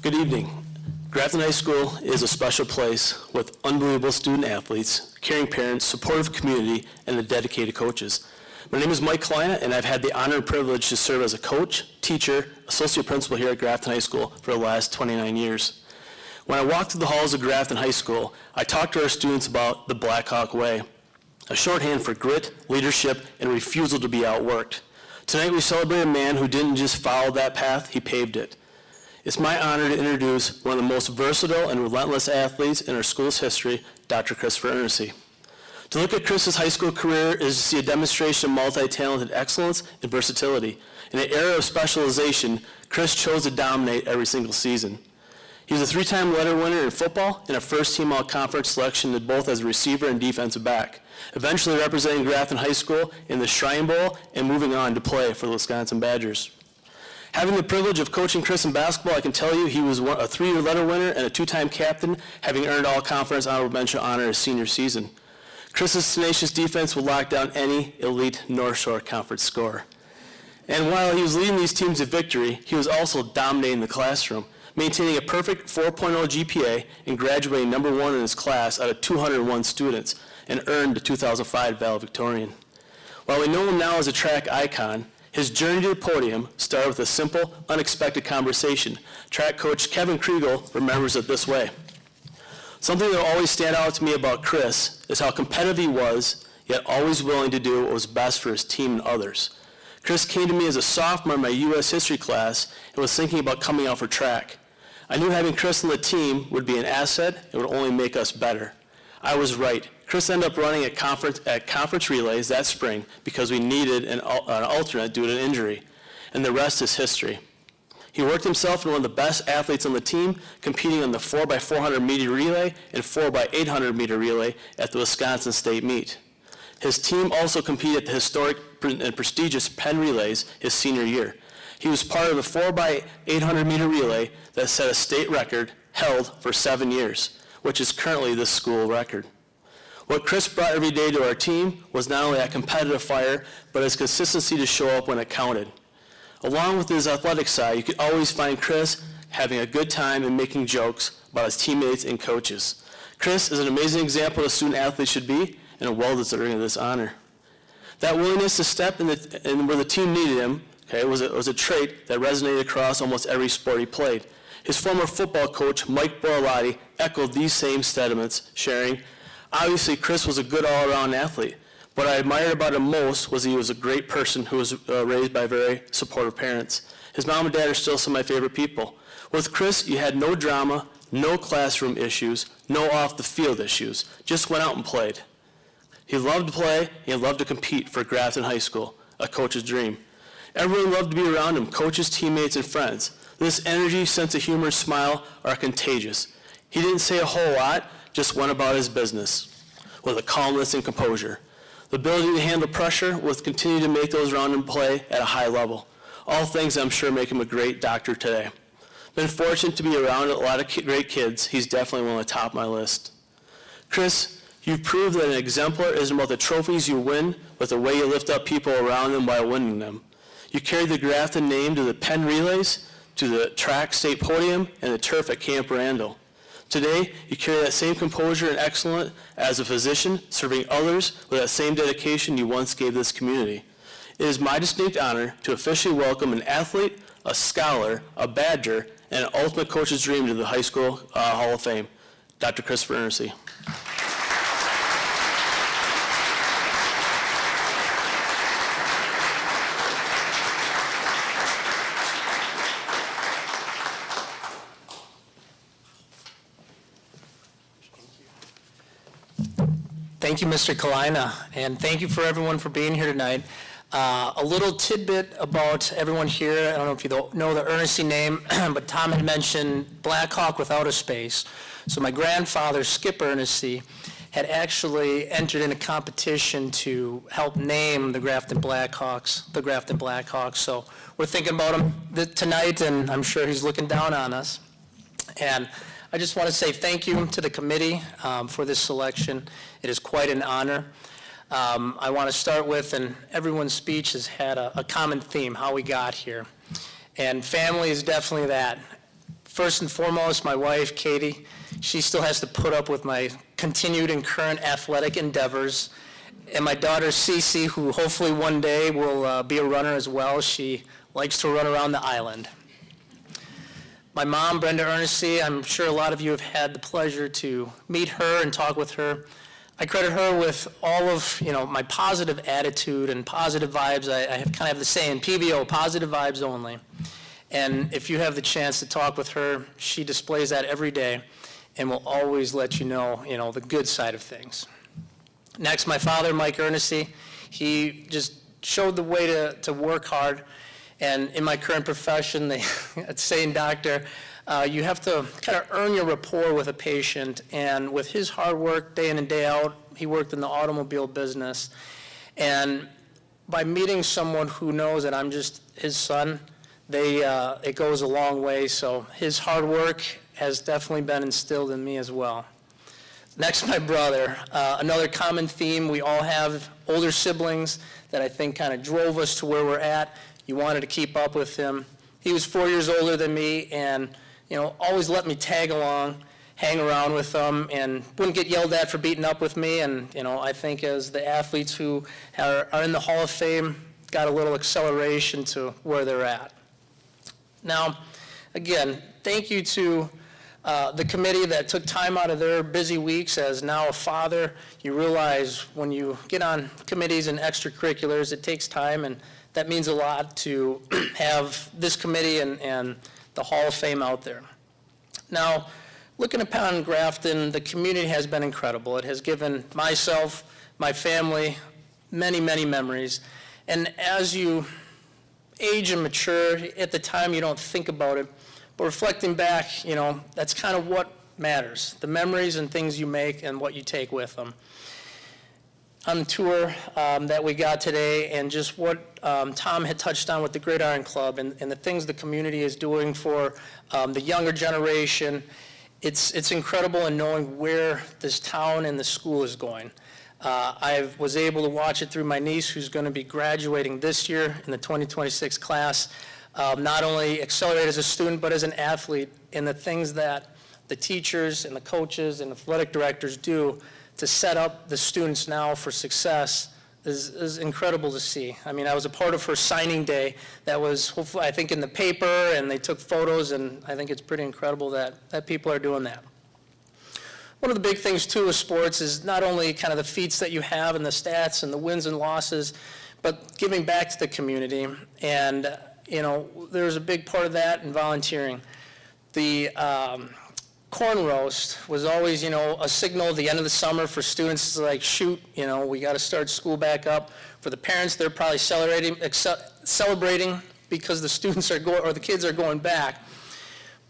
Speaker 7: Good evening. Grafton High School is a special place with unbelievable student athletes, caring parents, supportive community, and the dedicated coaches. My name is Mike Kalina, and I've had the honor and privilege to serve as a coach, teacher, associate principal here at Grafton High School for the last 29 years. When I walked through the halls of Grafton High School, I talked to our students about the Blackhawk Way, a shorthand for grit, leadership, and refusal to be outworked. Tonight we celebrate a man who didn't just follow that path, he paved it. It's my honor to introduce one of the most versatile and relentless athletes in our school's history, Dr. Christopher Ernest. To look at Chris's high school career is to see a demonstration of multi-talented excellence and versatility. In an era of specialization, Chris chose to dominate every single season. He was a 3-time letter winner in football and a first-team all-conference selection both as a receiver and defensive back, eventually representing Grafton High School in the Shrine Bowl and moving on to play for the Wisconsin Badgers. Having the privilege of coaching Chris in basketball, I can tell you he was a 3-year letter winner and a 2-time captain, having earned all-conference honorable mention honor his senior season. Chris's tenacious defense would lock down any elite North Shore Conference scorer. And while he was leading these teams to victory, he was also dominating the classroom, maintaining a perfect 4.0 GPA and graduating number 1 in his class out of 201 students, and earned the 2005 valedictorian. While we know him now as a track icon, his journey to the podium started with a simple, unexpected conversation. Track coach Kevin Kriegel remembers it this way. Something that will always stand out to me about Chris is how competitive he was, yet always willing to do what was best for his team and others. Chris came to me as a sophomore in my U.S. history class and was thinking about coming out for track. I knew having Chris on the team would be an asset and would only make us better. I was right. Chris ended up running at conference relays that spring because we needed an alternate due to an injury, and the rest is history. He worked himself into one of the best athletes on the team, competing in the 4x400 meter relay and 4x800 meter relay at the Wisconsin State Meet. His team also competed at the historic and prestigious Penn Relays his senior year. He was part of the 4x800 meter relay that set a state record held for 7 years, which is currently the school record. What Chris brought every day to our team was not only that competitive fire, but his consistency to show up when it counted. Along with his athletic side, you could always find Chris having a good time and making jokes about his teammates and coaches. Chris is an amazing example of a student athlete should be, and well-deserving of this honor. That willingness to step in where the team needed him, was a trait that resonated across almost every sport he played. His former football coach, Mike Borlotti, echoed these same sentiments, sharing, "Obviously, Chris was a good all-around athlete. What I admired about him most was he was a great person who was raised by very supportive parents. His mom and dad are still some of my favorite people. With Chris, you had no drama, no classroom issues, no off-the-field issues. Just went out and played. He loved to play, and he loved to compete for Grafton High School, a coach's dream. Everyone loved to be around him, coaches, teammates, and friends. This energy, sense of humor, smile are contagious. He didn't say a whole lot, just went about his business with a calmness and composure. The ability to handle pressure would continue to make those around him play at a high level. All things I'm sure make him a great doctor today. Been fortunate to be around a lot of great kids. He's definitely one of the top of my list. Chris, you've proved that an exemplar isn't about the trophies you win, but the way you lift up people around them while winning them. You carried the Grafton name to the Penn Relays, to the track state podium, and the turf at Camp Randall. Today, you carry that same composure and excellence as a physician, serving others with that same dedication you once gave this community. It is my distinct honor to officially welcome an athlete, a scholar, a Badger, and an ultimate coach's dream to the High School Hall of Fame, Dr. Christopher Ernest.
Speaker 8: Thank you, Mr. Kalina, and thank you for everyone for being here tonight. A little tidbit about everyone here. I don't know if you know the Ernest name, but Tom had mentioned Black Hawk without a space. So my grandfather, Skip Ernest, had actually entered in a competition to help name the Grafton Blackhawks. So we're thinking about him tonight, and I'm sure he's looking down on us. And I just want to say thank you to the committee for this selection. It is quite an honor. I want to start with, and everyone's speech has had a common theme, how we got here. And family is definitely that. First and foremost, my wife, Katie, she still has to put up with my continued and current athletic endeavors. And my daughter, Cece, who hopefully one day will be a runner as well. She likes to run around the island. My mom, Brenda Ernest, I'm sure a lot of you have had the pleasure to meet her and talk with her. I credit her with all of my positive attitude and positive vibes. I kind of have the saying, PVO, positive vibes only. And if you have the chance to talk with her, she displays that every day and will always let you know, the good side of things. Next, my father, Mike Ernest, he just showed the way to work hard. And in my current profession, it's saying doctor, you have to kind of earn your rapport with a patient. And with his hard work day in and day out, he worked in the automobile business. And by meeting someone who knows that I'm just his son, it goes a long way, so his hard work has definitely been instilled in me as well. Next, my brother. Another common theme, we all have older siblings that I think kind of drove us to where we're at. You wanted to keep up with him. He was 4 years older than me and, always let me tag along, hang around with them, and wouldn't get yelled at for beating up with me. And, I think as the athletes who are in the Hall of Fame got a little acceleration to where they're at. Now, again, thank you to the committee that took time out of their busy weeks. As now a father, you realize when you get on committees and extracurriculars, it takes time, and that means a lot to have this committee and the Hall of Fame out there. Now, looking upon Grafton, the community has been incredible. It has given myself, my family, many, many memories. And as you age and mature, at the time you don't think about it, but reflecting back, that's kind of what matters, the memories and things you make and what you take with them. On the tour that we got today, and just what Tom had touched on with the Gridiron Club and the things the community is doing for the younger generation, it's incredible in knowing where this town and the school is going. I was able to watch it through my niece, who's going to be graduating this year in the 2026 class, not only accelerate as a student, but as an athlete, in the things that the teachers and the coaches and athletic directors do to set up the students now for success is incredible to see. I mean, I was a part of her signing day that was, hopefully, I think, in the paper, and they took photos, and I think it's pretty incredible that people are doing that. One of the big things, too, with sports is not only kind of the feats that you have and the stats and the wins and losses, but giving back to the community. And, there's a big part of that in volunteering. The corn roast was always, a signal at the end of the summer for students to like, shoot, we got to start school back up. For the parents, they're probably celebrating because the students are going, or the kids are going back.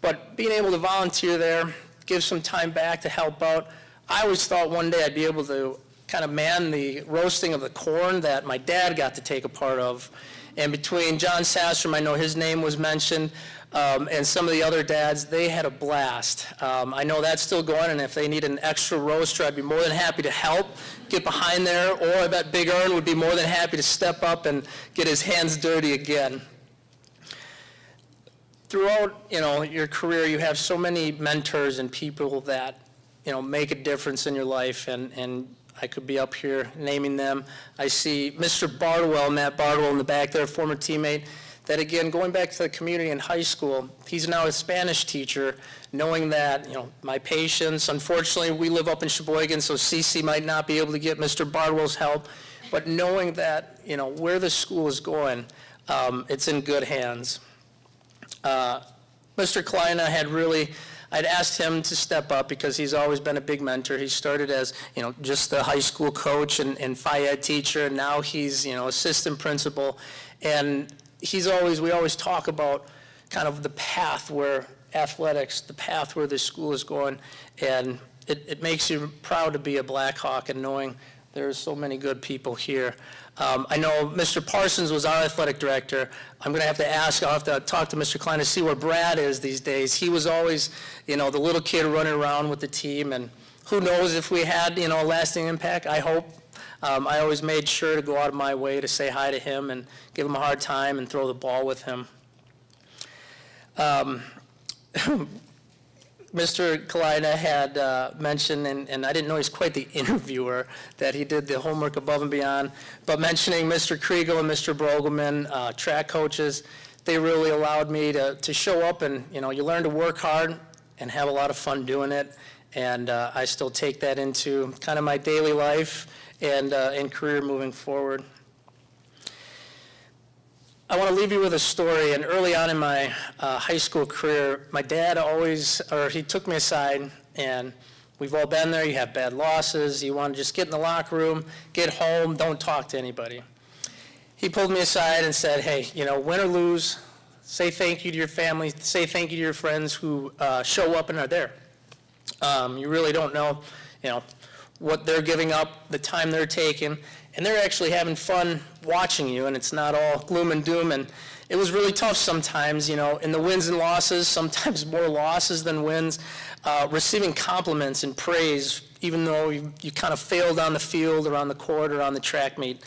Speaker 8: But being able to volunteer there, give some time back to help out. I always thought one day I'd be able to kind of man the roasting of the corn that my dad got to take a part of. And between John Sastrom, I know his name was mentioned, and some of the other dads, they had a blast. I know that's still going, and if they need an extra roaster, I'd be more than happy to help get behind there, or I bet Big Ern would be more than happy to step up and get his hands dirty again. Throughout, your career, you have so many mentors and people that, make a difference in your life, and I could be up here naming them. I see Mr. Bardwell, Matt Bardwell in the back there, former teammate, that again, going back to the community in high school, he's now a Spanish teacher, knowing that, my patients, unfortunately, we live up in Sheboygan, so CC might not be able to get Mr. Bardwell's help, but knowing that, where the school is going, it's in good hands. Mr. Kleina I'd asked him to step up because he's always been a big mentor. He started as, just the high school coach and Phi Ed teacher, and now he's, assistant principal. And we always talk about kind of the path where athletics, the path where this school is going, and it makes you proud to be a Blackhawk and knowing there's so many good people here. I know Mr. Parsons was our athletic director. I'll have to talk to Mr. Klein to see where Brad is these days. He was always, the little kid running around with the team, and who knows if we had, a lasting impact. I hope. I always made sure to go out of my way to say hi to him and give him a hard time and throw the ball with him. Mr. Kalina had mentioned, and I didn't know he's quite the interviewer, that he did the homework above and beyond, but mentioning Mr. Kriegel and Mr. Brogelman, track coaches, they really allowed me to show up, and you learn to work hard and have a lot of fun doing it, and I still take that into kind of my daily life and career moving forward. I want to leave you with a story, and early on in my high school career, my dad he took me aside, and we've all been there. You have bad losses. You want to just get in the locker room, get home, don't talk to anybody. He pulled me aside and said, hey, win or lose, say thank you to your family, say thank you to your friends who show up and are there. You really don't know, what they're giving up, the time they're taking, and they're actually having fun watching you, and it's not all gloom and doom, and it was really tough sometimes, in the wins and losses, sometimes more losses than wins, receiving compliments and praise, even though you kind of failed on the field or on the court or on the track meet.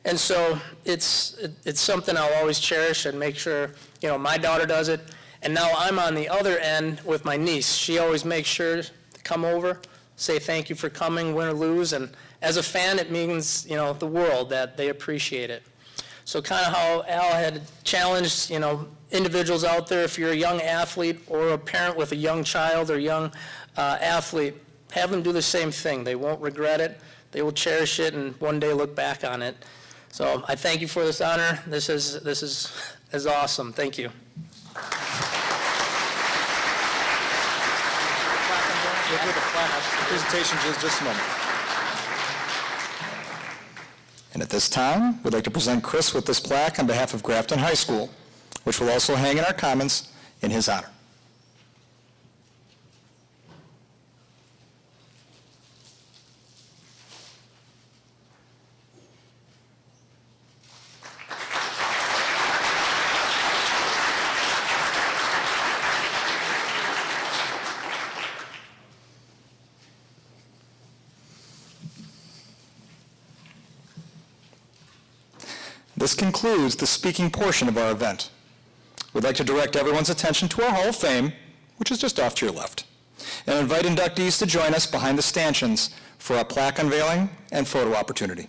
Speaker 8: And so it's something I'll always cherish and make sure, my daughter does it. And now I'm on the other end with my niece. She always makes sure to come over, say thank you for coming, win or lose. And as a fan, it means, the world that they appreciate it. So kind of how Al had challenged, individuals out there, if you're a young athlete or a parent with a young child or young athlete, have them do the same thing. They won't regret it. They will cherish it and one day look back on it. So I thank you for this honor. This is awesome. Thank you.
Speaker 1: We'll do the presentation in just a moment. And at this time, we'd like to present Chris with this plaque on behalf of Grafton High School, which will also hang in our commons in his honor. This concludes the speaking portion of our event. We'd like to direct everyone's attention to our Hall of Fame, which is just off to your left, and invite inductees to join us behind the stanchions for a plaque unveiling and photo opportunity.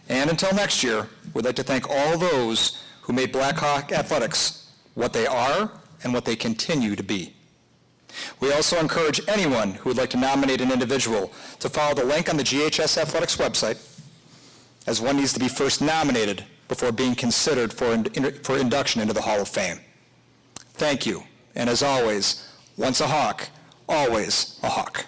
Speaker 1: And until next year, we'd like to thank all those who made Blackhawk Athletics what they are and what they continue to be. We also encourage anyone who would like to nominate an individual to follow the link on the GHS Athletics website, as one needs to be first nominated before being considered for induction into the Hall of Fame. Thank you, and as always, once a Hawk, always a Hawk.